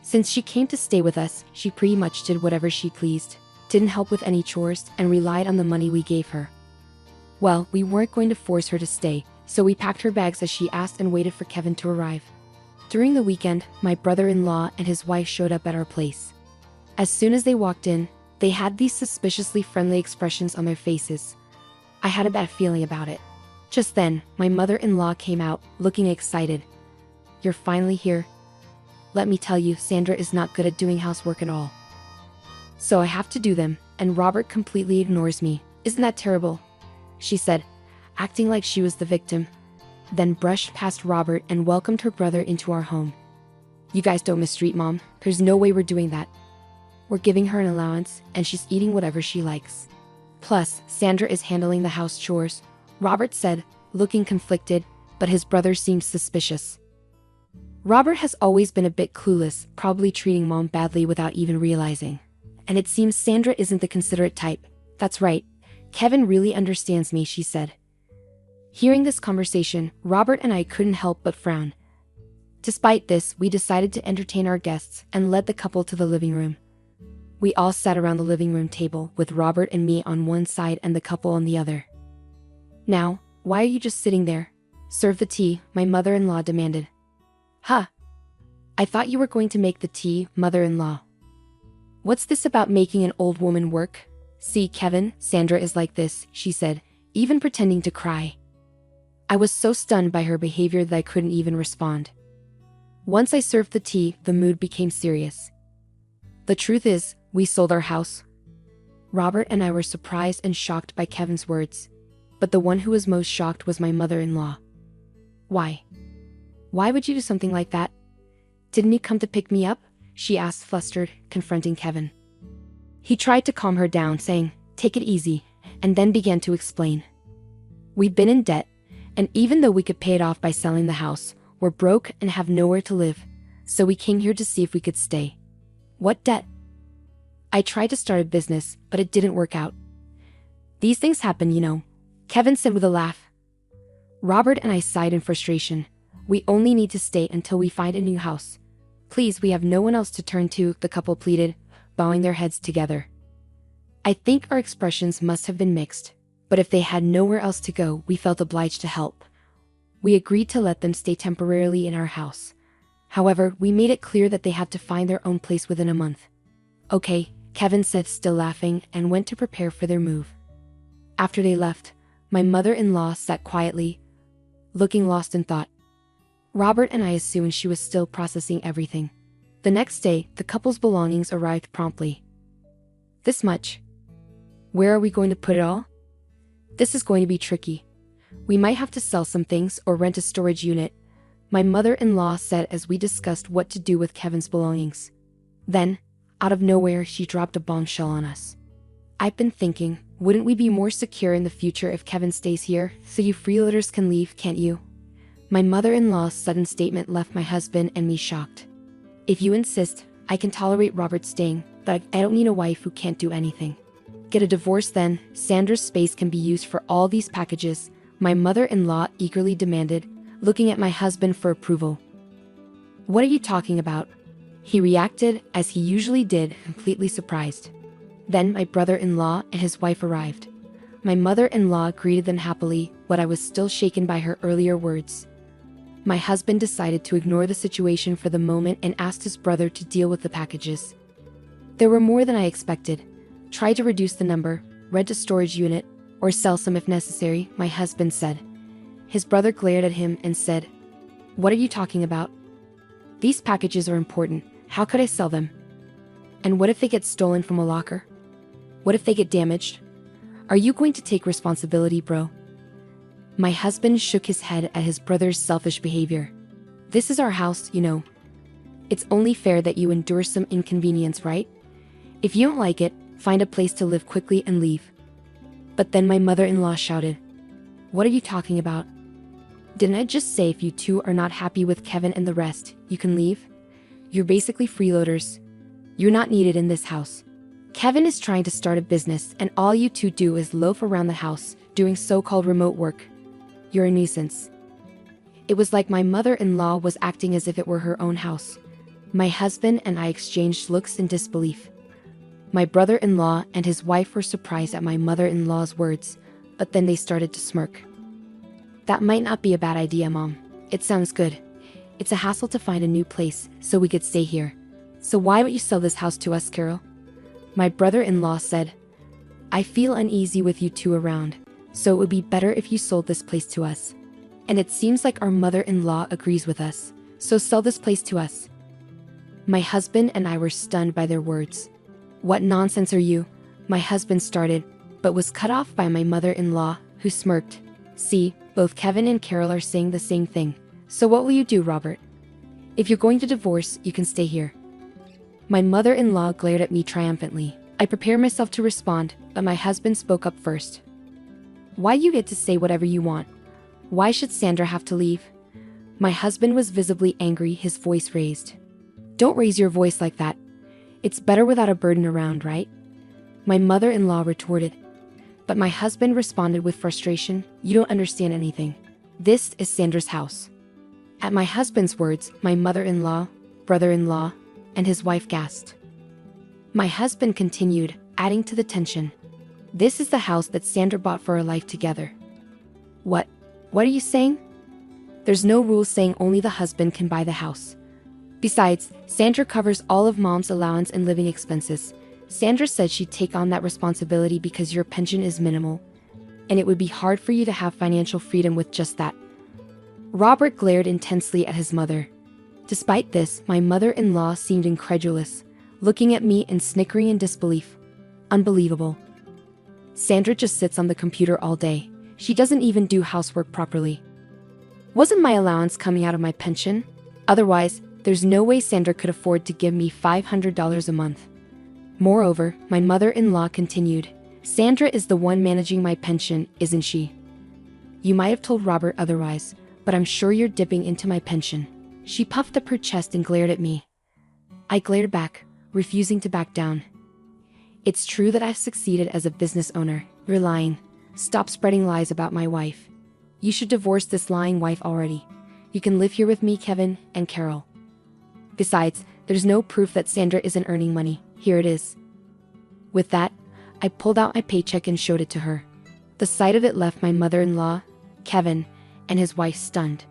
[SPEAKER 2] Since she came to stay with us, she pretty much did whatever she pleased, didn't help with any chores, and relied on the money we gave her. Well, we weren't going to force her to stay, so we packed her bags as she asked and waited for Kevin to arrive. During the weekend, my brother-in-law and his wife showed up at our place. As soon as they walked in, they had these suspiciously friendly expressions on their faces. I had a bad feeling about it. Just then, my mother-in-law came out, looking excited. You're finally here. Let me tell you, Sandra is not good at doing housework at all. So I have to do them, and Robert completely ignores me. Isn't that terrible? She said, acting like she was the victim. Then brushed past Robert and welcomed her brother into our home. You guys don't mistreat Mom. There's no way we're doing that. We're giving her an allowance, and she's eating whatever she likes. Plus, Sandra is handling the house chores, Robert said, looking conflicted, but his brother seemed suspicious. Robert has always been a bit clueless, probably treating Mom badly without even realizing. And it seems Sandra isn't the considerate type. That's right. Kevin really understands me, she said. Hearing this conversation, Robert and I couldn't help but frown. Despite this, we decided to entertain our guests and led the couple to the living room. We all sat around the living room table, with Robert and me on one side and the couple on the other. Now, why are you just sitting there? Serve the tea, my mother-in-law demanded. Huh? I thought you were going to make the tea, mother-in-law. What's this about making an old woman work? See, Kevin, Sandra is like this, she said, even pretending to cry. I was so stunned by her behavior that I couldn't even respond. Once I served the tea, the mood became serious. The truth is, we sold our house. Robert and I were surprised and shocked by Kevin's words, but the one who was most shocked was my mother-in-law. Why? Why would you do something like that? Didn't you come to pick me up? She asked, flustered, confronting Kevin. He tried to calm her down, saying, take it easy, and then began to explain. We've been in debt, and even though we could pay it off by selling the house, we're broke and have nowhere to live, so we came here to see if we could stay. What debt? I tried to start a business, but it didn't work out. These things happen, you know, Kevin said with a laugh. Robert and I sighed in frustration. We only need to stay until we find a new house. Please, we have no one else to turn to, the couple pleaded, bowing their heads together. I think our expressions must have been mixed, but if they had nowhere else to go, we felt obliged to help. We agreed to let them stay temporarily in our house. However, we made it clear that they had to find their own place within a month. Okay, Kevin said, still laughing, and went to prepare for their move. After they left, my mother-in-law sat quietly, looking lost in thought. Robert and I assumed she was still processing everything. The next day, the couple's belongings arrived promptly. This much. Where are we going to put it all? This is going to be tricky. We might have to sell some things or rent a storage unit, my mother-in-law said as we discussed what to do with Kevin's belongings. Then, out of nowhere, she dropped a bombshell on us. I've been thinking, wouldn't we be more secure in the future if Kevin stays here, so you freeloaders can leave, can't you? My mother-in-law's sudden statement left my husband and me shocked. If you insist, I can tolerate Robert staying, but I don't need a wife who can't do anything. Get a divorce then, Sandra's space can be used for all these packages, my mother-in-law eagerly demanded, looking at my husband for approval. What are you talking about? He reacted, as he usually did, completely surprised. Then my brother-in-law and his wife arrived. My mother-in-law greeted them happily, but I was still shaken by her earlier words. My husband decided to ignore the situation for the moment and asked his brother to deal with the packages. There were more than I expected. Try to reduce the number, rent a storage unit, or sell some if necessary, my husband said. His brother glared at him and said, What are you talking about? These packages are important. How could I sell them? And what if they get stolen from a locker? What if they get damaged? Are you going to take responsibility, bro? My husband shook his head at his brother's selfish behavior. This is our house, you know. It's only fair that you endure some inconvenience, right? If you don't like it, find a place to live quickly and leave. But then my mother-in-law shouted, "What are you talking about? Didn't I just say if you two are not happy with Kevin and the rest, you can leave? You're basically freeloaders. You're not needed in this house. Kevin is trying to start a business and all you two do is loaf around the house, doing so-called remote work. You're a nuisance." It was like my mother-in-law was acting as if it were her own house. My husband and I exchanged looks in disbelief. My brother-in-law and his wife were surprised at my mother-in-law's words, but then they started to smirk. "That might not be a bad idea, Mom. It sounds good. It's a hassle to find a new place, so we could stay here. So why don't you sell this house to us, Carol?" My brother-in-law said, "I feel uneasy with you two around, so it would be better if you sold this place to us. And it seems like our mother-in-law agrees with us, so sell this place to us." My husband and I were stunned by their words. "What nonsense are you?" my husband started, but was cut off by my mother-in-law, who smirked. "See, both Kevin and Carol are saying the same thing. So what will you do, Robert? If you're going to divorce, you can stay here." My mother-in-law glared at me triumphantly. I prepared myself to respond, but my husband spoke up first. "Why you get to say whatever you want? Why should Sandra have to leave?" My husband was visibly angry, his voice raised. "Don't raise your voice like that. It's better without a burden around, right?" My mother-in-law retorted. But my husband responded with frustration, "You don't understand anything. This is Sandra's house." At my husband's words, my mother-in-law, brother-in-law, and his wife gasped. My husband continued, adding to the tension. "This is the house that Sandra bought for our life together." What are you saying?" "There's no rule saying only the husband can buy the house. Besides, Sandra covers all of Mom's allowance and living expenses. Sandra said she'd take on that responsibility because your pension is minimal, and it would be hard for you to have financial freedom with just that." Robert glared intensely at his mother. Despite this, my mother-in-law seemed incredulous, looking at me and snickering in disbelief. "Unbelievable. Sandra just sits on the computer all day. She doesn't even do housework properly. Wasn't my allowance coming out of my pension? Otherwise, there's no way Sandra could afford to give me $500 a month." Moreover, my mother-in-law continued, "Sandra is the one managing my pension, isn't she? You might have told Robert otherwise, but I'm sure you're dipping into my pension." She puffed up her chest and glared at me. I glared back, refusing to back down. "It's true that I've succeeded as a business owner. You're lying. Stop spreading lies about my wife. You should divorce this lying wife already. You can live here with me, Kevin, and Carol. Besides, there's no proof that Sandra isn't earning money. Here it is." With that, I pulled out my paycheck and showed it to her. The sight of it left my mother-in-law, Kevin, and his wife stunned.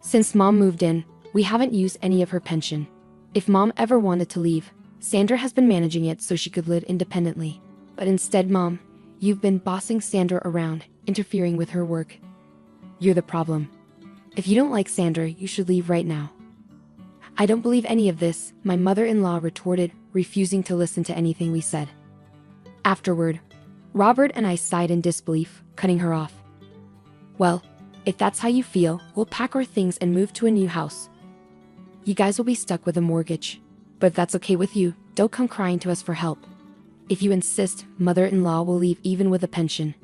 [SPEAKER 2] Since Mom moved in, we haven't used any of her pension. If Mom ever wanted to leave, Sandra has been managing it so she could live independently. But instead, Mom, you've been bossing Sandra around, interfering with her work. You're the problem. If you don't like Sandra, you should leave right now." "I don't believe any of this," my mother-in-law retorted, refusing to listen to anything we said. Afterward, Robert and I sighed in disbelief, cutting her off. "Well, if that's how you feel, we'll pack our things and move to a new house. You guys will be stuck with a mortgage. But if that's okay with you, don't come crying to us for help. If you insist, mother-in-law will leave even with a pension.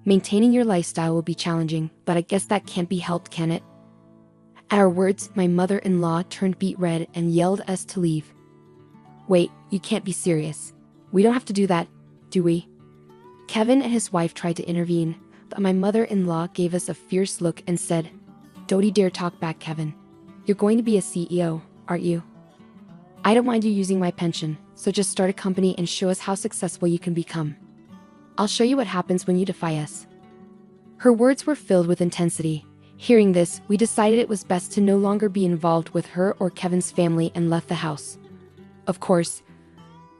[SPEAKER 2] Maintaining your lifestyle will be challenging, but I guess that can't be helped, can it?" At our words, my mother-in-law turned beet red and yelled at us to leave. "Wait, you can't be serious. We don't have to do that, do we?" Kevin and his wife tried to intervene, but my mother-in-law gave us a fierce look and said, "Don't you dare talk back, Kevin. You're going to be a CEO, aren't you? I don't mind you using my pension, so just start a company and show us how successful you can become. I'll show you what happens when you defy us." Her words were filled with intensity. Hearing this, we decided it was best to no longer be involved with her or Kevin's family and left the house. Of course,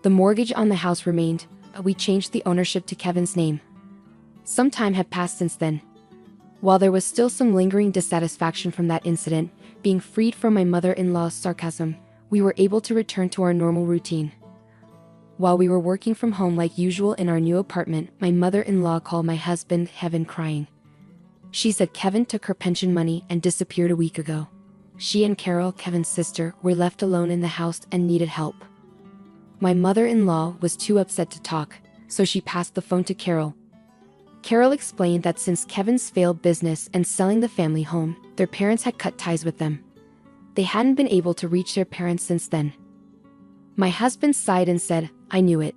[SPEAKER 2] the mortgage on the house remained, but we changed the ownership to Kevin's name. Some time had passed since then. While there was still some lingering dissatisfaction from that incident, being freed from my mother-in-law's sarcasm, we were able to return to our normal routine. While we were working from home like usual in our new apartment, my mother-in-law called my husband, Kevin, crying. She said Kevin took her pension money and disappeared a week ago. She and Carol, Kevin's sister, were left alone in the house and needed help. My mother-in-law was too upset to talk, so she passed the phone to Carol. Carol explained that since Kevin's failed business and selling the family home, their parents had cut ties with them. They hadn't been able to reach their parents since then. My husband sighed and said, "I knew it.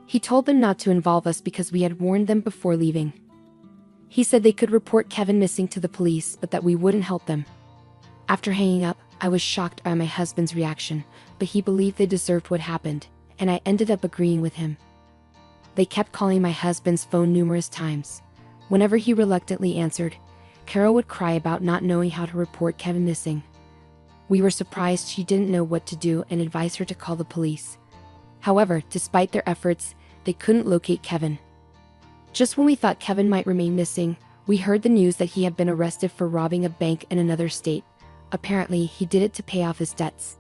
[SPEAKER 2] He told them not to involve us because we had warned them before leaving. He said they could report Kevin missing to the police, but that we wouldn't help them." After hanging up, I was shocked by my husband's reaction, but he believed they deserved what happened, and I ended up agreeing with him. They kept calling my husband's phone numerous times. Whenever he reluctantly answered, Carol would cry about not knowing how to report Kevin missing. We were surprised she didn't know what to do and advised her to call the police. However, despite their efforts, they couldn't locate Kevin. Just when we thought Kevin might remain missing, we heard the news that he had been arrested for robbing a bank in another state. Apparently, he did it to pay off his debts.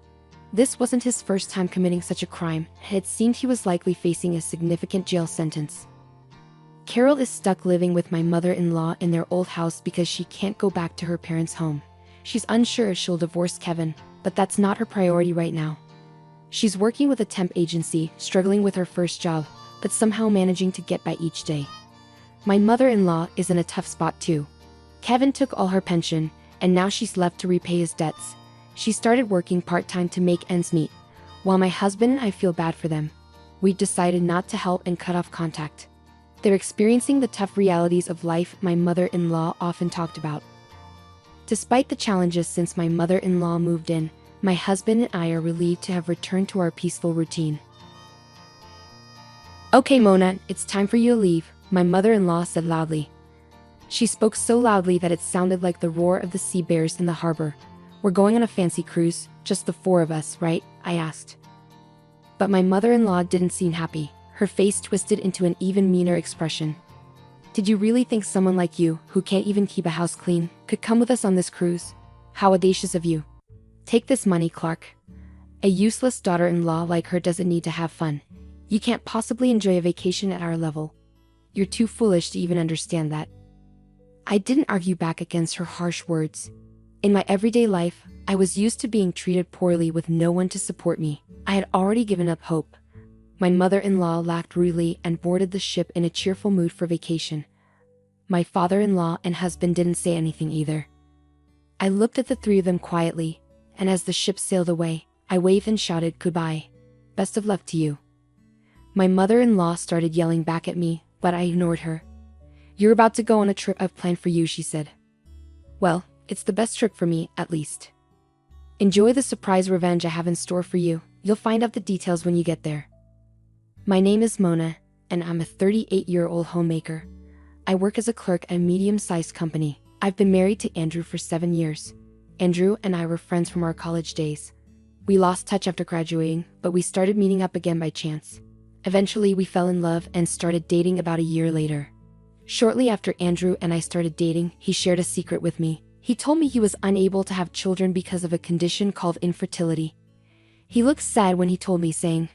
[SPEAKER 2] This wasn't his first time committing such a crime, and it seemed he was likely facing a significant jail sentence. Carol is stuck living with my mother-in-law in their old house because she can't go back to her parents' home. She's unsure if she'll divorce Kevin, but that's not her priority right now. She's working with a temp agency, struggling with her first job, but somehow managing to get by each day. My mother-in-law is in a tough spot too. Kevin took all her pension, and now she's left to repay his debts. She started working part-time to make ends meet. While my husband and I feel bad for them, we decided not to help and cut off contact. They're experiencing the tough realities of life my mother-in-law often talked about. Despite the challenges since my mother-in-law moved in, my husband and I are relieved to have returned to our peaceful routine. "Okay, Mona, it's time for you to leave," my mother-in-law said loudly. She spoke so loudly that it sounded like the roar of the sea bears in the harbor. "We're going on a fancy cruise, just the four of us, right?" I asked. But my mother-in-law didn't seem happy. Her face twisted into an even meaner expression. "Did you really think someone like you, who can't even keep a house clean, could come with us on this cruise? How audacious of you. Take this money, Clark. A useless daughter-in-law like her doesn't need to have fun. You can't possibly enjoy a vacation at our level. You're too foolish to even understand that." I didn't argue back against her harsh words. In my everyday life, I was used to being treated poorly with no one to support me. I had already given up hope. My mother-in-law laughed rudely and boarded the ship in a cheerful mood for vacation. My father-in-law and husband didn't say anything either. I looked at the three of them quietly, and as the ship sailed away, I waved and shouted, "Goodbye. Best of luck to you." My mother-in-law started yelling back at me, but I ignored her. "You're about to go on a trip I've planned for you," she said. "Well, it's the best trip for me, at least. Enjoy the surprise revenge I have in store for you. You'll find out the details when you get there." My name is Mona, and I'm a 38-year-old homemaker. I work as a clerk at a medium-sized company. I've been married to Andrew for 7 years. Andrew and I were friends from our college days. We lost touch after graduating, but we started meeting up again by chance. Eventually, we fell in love and started dating about a year later. Shortly after Andrew and I started dating, he shared a secret with me. He told me he was unable to have children because of a condition called infertility. He looked sad when he told me, saying,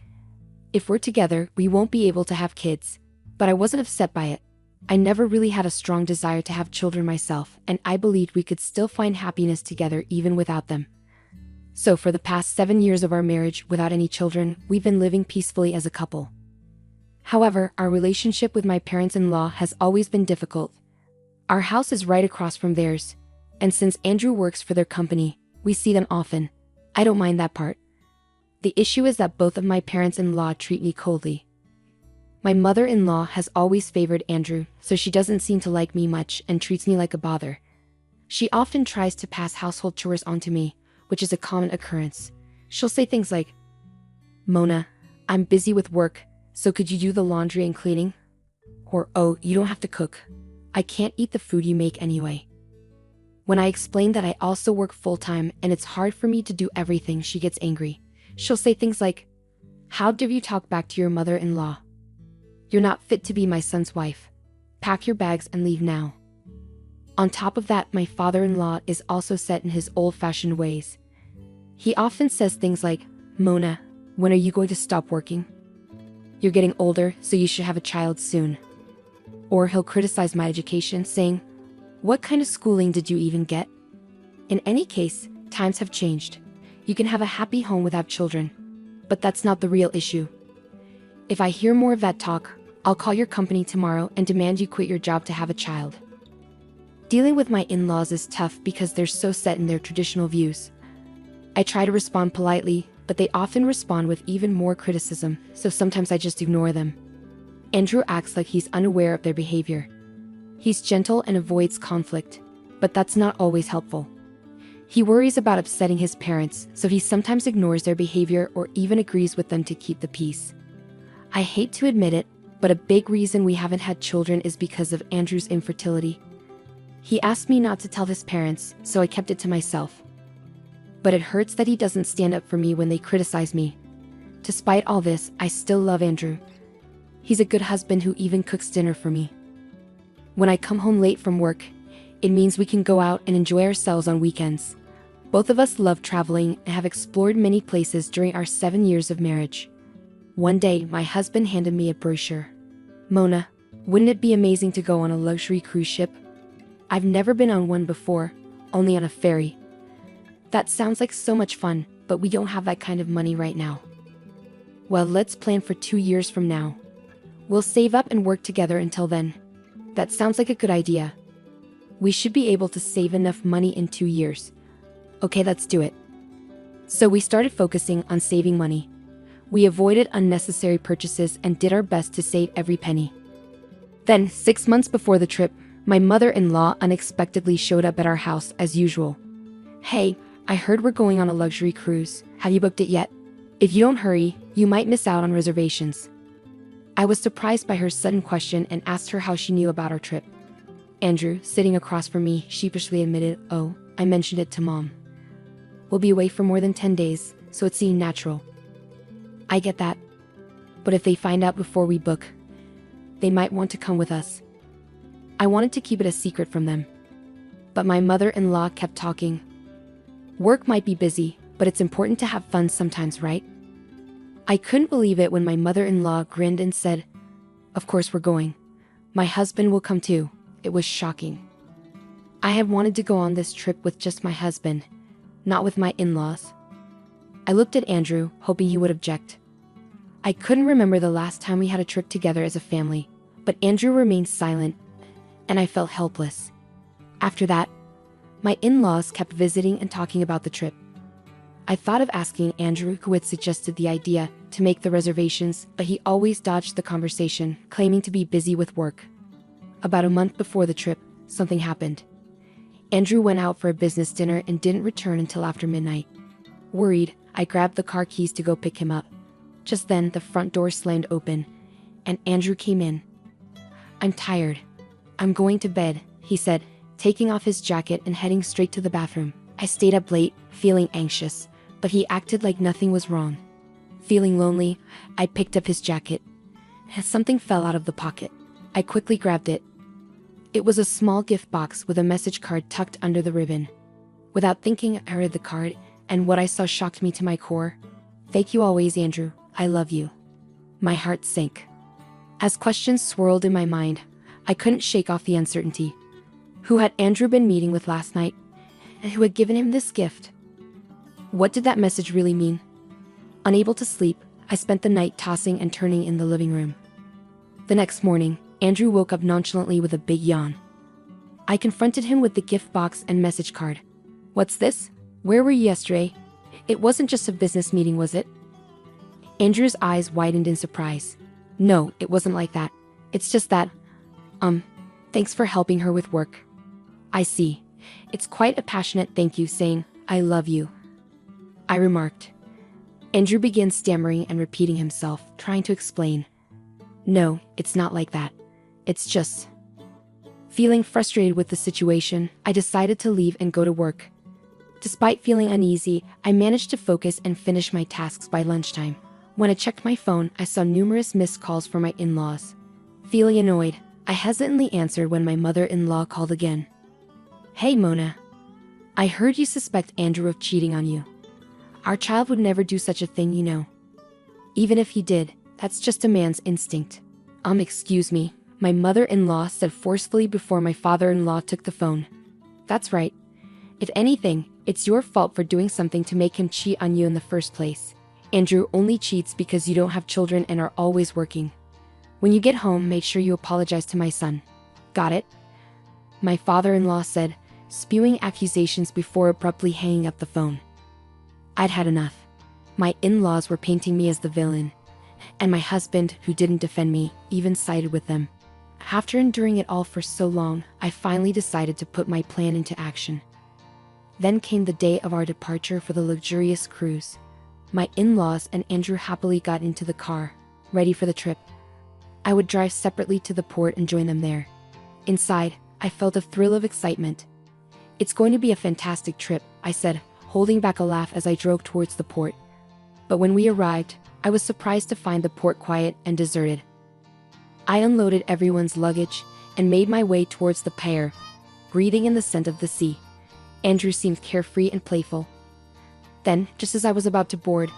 [SPEAKER 2] "If we're together, we won't be able to have kids." But I wasn't upset by it. I never really had a strong desire to have children myself, and I believed we could still find happiness together even without them. So for the past 7 years of our marriage without any children, we've been living peacefully as a couple. However, our relationship with my parents-in-law has always been difficult. Our house is right across from theirs, and since Andrew works for their company, we see them often. I don't mind that part. The issue is that both of my parents-in-law treat me coldly. My mother-in-law has always favored Andrew, so she doesn't seem to like me much and treats me like a bother. She often tries to pass household chores onto me, which is a common occurrence. She'll say things like, "Mona, I'm busy with work, so could you do the laundry and cleaning?" Or, "Oh, you don't have to cook. I can't eat the food you make anyway." When I explain that I also work full-time and it's hard for me to do everything, she gets angry. She'll say things like, "How dare you talk back to your mother-in-law? You're not fit to be my son's wife. Pack your bags and leave now." On top of that, my father-in-law is also set in his old-fashioned ways. He often says things like, "Mona, when are you going to stop working? "You're getting older, so you should have a child soon." Or he'll criticize my education, saying, "What kind of schooling did you even get?" In any case, times have changed. You can have a happy home without children. But that's not the real issue. If I hear more of that talk, I'll call your company tomorrow and demand you quit your job to have a child. Dealing with my in-laws is tough because they're so set in their traditional views. I try to respond politely, but they often respond with even more criticism, so sometimes I just ignore them. Andrew acts like he's unaware of their behavior. He's gentle and avoids conflict, but that's not always helpful. He worries about upsetting his parents, so he sometimes ignores their behavior or even agrees with them to keep the peace. I hate to admit it, but a big reason we haven't had children is because of Andrew's infertility. He asked me not to tell his parents, so I kept it to myself. But it hurts that he doesn't stand up for me when they criticize me. Despite all this, I still love Andrew. He's a good husband who even cooks dinner for me. When I come home late from work, it means we can go out and enjoy ourselves on weekends. Both of us love traveling and have explored many places during our 7 years of marriage. One day, my husband handed me a brochure. "Mona, wouldn't it be amazing to go on a luxury cruise ship? I've never been on one before, only on a ferry. That sounds like so much fun, but we don't have that kind of money right now." "Well, let's plan for 2 years from now. We'll save up and work together until then." "That sounds like a good idea. We should be able to save enough money in 2 years. Okay, let's do it." So we started focusing on saving money. We avoided unnecessary purchases and did our best to save every penny. Then, 6 months before the trip, my mother-in-law unexpectedly showed up at our house as usual. "Hey, I heard we're going on a luxury cruise. Have you booked it yet? If you don't hurry, you might miss out on reservations." I was surprised by her sudden question and asked her how she knew about our trip. Andrew, sitting across from me, sheepishly admitted, "Oh, I mentioned it to Mom. We'll be away for more than 10 days, so it seemed natural." I get that. But if they find out before we book, they might want to come with us. I wanted to keep it a secret from them. But my mother-in-law kept talking. "Work might be busy, but it's important to have fun sometimes, right?" I couldn't believe it when my mother-in-law grinned and said, "Of course we're going. My husband will come too." It was shocking. I had wanted to go on this trip with just my husband, not with my in-laws. I looked at Andrew, hoping he would object. I couldn't remember the last time we had a trip together as a family, but Andrew remained silent, and I felt helpless. After that, my in-laws kept visiting and talking about the trip. I thought of asking Andrew, who had suggested the idea, to make the reservations, but he always dodged the conversation, claiming to be busy with work. About a month before the trip, something happened. Andrew went out for a business dinner and didn't return until after midnight. Worried, I grabbed the car keys to go pick him up. Just then, the front door slammed open, and Andrew came in. "I'm tired. I'm going to bed," he said, taking off his jacket and heading straight to the bathroom. I stayed up late, feeling anxious, but he acted like nothing was wrong. Feeling lonely, I picked up his jacket. Something fell out of the pocket. I quickly grabbed it. It was a small gift box with a message card tucked under the ribbon. Without thinking, I read the card, and what I saw shocked me to my core. "Thank you always, Andrew. I love you." My heart sank. As questions swirled in my mind, I couldn't shake off the uncertainty. Who had Andrew been meeting with last night? And who had given him this gift? What did that message really mean? Unable to sleep, I spent the night tossing and turning in the living room. The next morning, Andrew woke up nonchalantly with a big yawn. I confronted him with the gift box and message card. "What's this? Where were you yesterday? It wasn't just a business meeting, was it?" Andrew's eyes widened in surprise. "No, it wasn't like that. It's just that, thanks for helping her with work." "I see. It's quite a passionate thank you saying, 'I love you,'" I remarked. Andrew began stammering and repeating himself, trying to explain. "No, it's not like that. It's just..." Feeling frustrated with the situation, I decided to leave and go to work. Despite feeling uneasy, I managed to focus and finish my tasks by lunchtime. When I checked my phone, I saw numerous missed calls from my in-laws. Feeling annoyed, I hesitantly answered when my mother-in-law called again. "Hey, Mona. I heard you suspect Andrew of cheating on you. Our child would never do such a thing, you know. Even if he did, That's just a man's instinct. Excuse me, my mother-in-law said forcefully before my father-in-law took the phone. That's right. If anything, it's your fault for doing something to make him cheat on you in the first place. Andrew only cheats because you don't have children and are always working. When you get home, make sure you apologize to my son. Got it? My father-in-law said, spewing accusations before abruptly hanging up the phone. I'd had enough. My in-laws were painting me as the villain, and my husband, who didn't defend me, even sided with them. After enduring it all for so long, I finally decided to put my plan into action. Then came the day of our departure for the luxurious cruise. My in-laws and Andrew happily got into the car, ready for the trip. I would drive separately to the port and join them there. Inside, I felt a thrill of excitement. It's going to be a fantastic trip, I said, holding back a laugh as I drove towards the port. But when we arrived, I was surprised to find the port quiet and deserted. I unloaded everyone's luggage and made my way towards the pier, breathing in the scent of the sea. Andrew seemed carefree and playful. Then, just as I was about to board,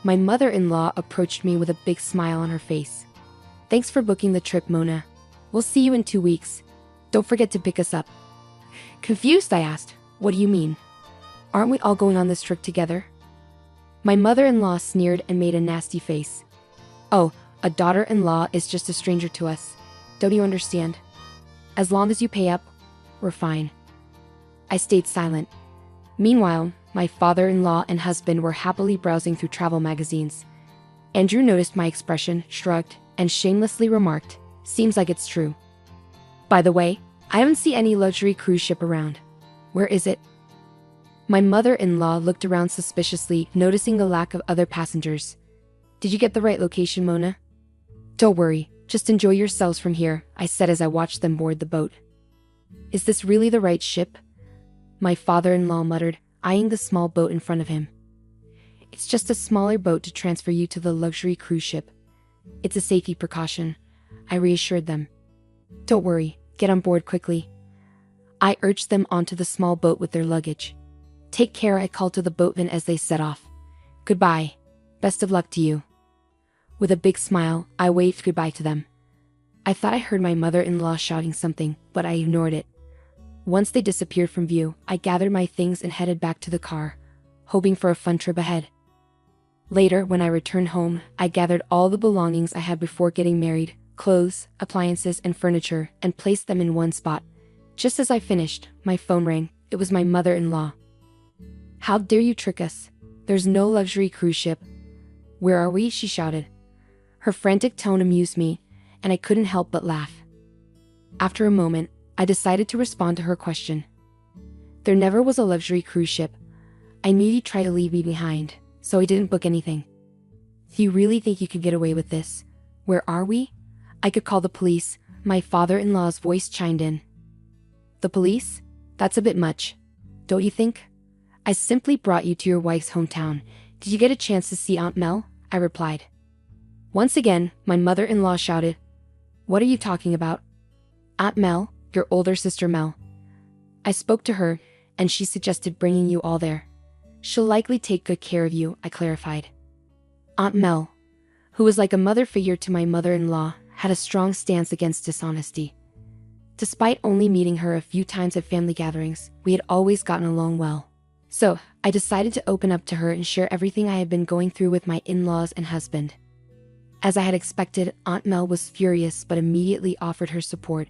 [SPEAKER 2] my mother-in-law approached me with a big smile on her face. Thanks for booking the trip, Mona. We'll see you in 2 weeks. Don't forget to pick us up. Confused, I asked, what do you mean? Aren't we all going on this trip together? My mother-in-law sneered and made a nasty face. Oh, a daughter-in-law is just a stranger to us. Don't you understand? As long as you pay up, we're fine. I stayed silent. Meanwhile, my father-in-law and husband were happily browsing through travel magazines. Andrew noticed my expression, shrugged, and shamelessly remarked, seems like it's true. By the way, I haven't seen any luxury cruise ship around. Where is it? My mother-in-law looked around suspiciously, noticing the lack of other passengers. Did you get the right location, Mona? Don't worry, just enjoy yourselves from here, I said as I watched them board the boat. Is this really the right ship? My father-in-law muttered, eyeing the small boat in front of him. It's just a smaller boat to transfer you to the luxury cruise ship. It's a safety precaution, I reassured them. Don't worry, get on board quickly. I urged them onto the small boat with their luggage. Take care, I called to the boatmen as they set off. Goodbye. Best of luck to you. With a big smile, I waved goodbye to them. I thought I heard my mother-in-law shouting something, but I ignored it. Once they disappeared from view, I gathered my things and headed back to the car, hoping for a fun trip ahead. Later, when I returned home, I gathered all the belongings I had before getting married, clothes, appliances, and furniture, and placed them in one spot. Just as I finished, my phone rang. It was my mother-in-law. How dare you trick us? There's no luxury cruise ship. Where are we? She shouted. Her frantic tone amused me, and I couldn't help but laugh. After a moment, I decided to respond to her question. There never was a luxury cruise ship. I knew you'd try to leave me behind, so I didn't book anything. Do you really think you could get away with this? Where are we? I could call the police, my father-in-law's voice chimed in. The police? That's a bit much. Don't you think? I simply brought you to your wife's hometown. Did you get a chance to see Aunt Mel? I replied. Once again, my mother-in-law shouted. What are you talking about? Aunt Mel, your older sister Mel. I spoke to her, and she suggested bringing you all there. She'll likely take good care of you, I clarified. Aunt Mel, who was like a mother figure to my mother-in-law, had a strong stance against dishonesty. Despite only meeting her a few times at family gatherings, we had always gotten along well. So, I decided to open up to her and share everything I had been going through with my in-laws and husband. As I had expected, Aunt Mel was furious but immediately offered her support.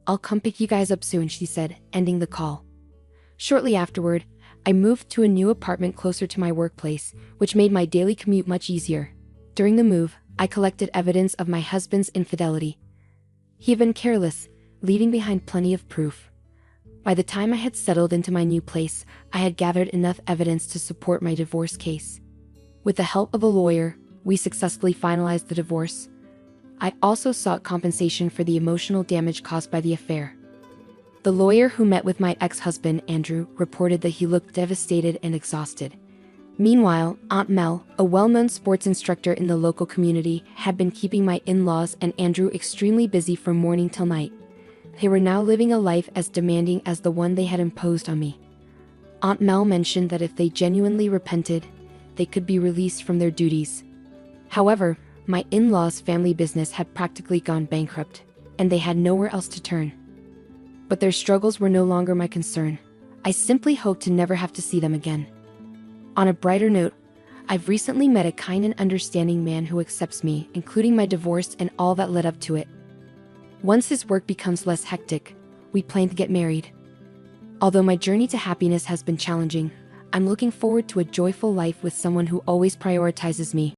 [SPEAKER 2] I'll come pick you guys up soon, she said, ending the call. Shortly afterward, I moved to a new apartment closer to my workplace, which made my daily commute much easier. During the move, I collected evidence of my husband's infidelity. He had been careless, leaving behind plenty of proof. By the time I had settled into my new place, I had gathered enough evidence to support my divorce case. With the help of a lawyer, we successfully finalized the divorce. I also sought compensation for the emotional damage caused by the affair. The lawyer who met with my ex-husband, Andrew, reported that he looked devastated and exhausted. Meanwhile, Aunt Mel, a well-known sports instructor in the local community, had been keeping my in-laws and Andrew extremely busy from morning till night. They were now living a life as demanding as the one they had imposed on me. Aunt Mel mentioned that if they genuinely repented, they could be released from their duties. However, My in-laws' family business had practically gone bankrupt, and they had nowhere else to turn. But their struggles were no longer my concern. I simply hoped to never have to see them again. On a brighter note, I've recently met a kind and understanding man who accepts me, including my divorce and all that led up to it. Once his work becomes less hectic, we plan to get married. Although my journey to happiness has been challenging, I'm looking forward to a joyful life with someone who always prioritizes me.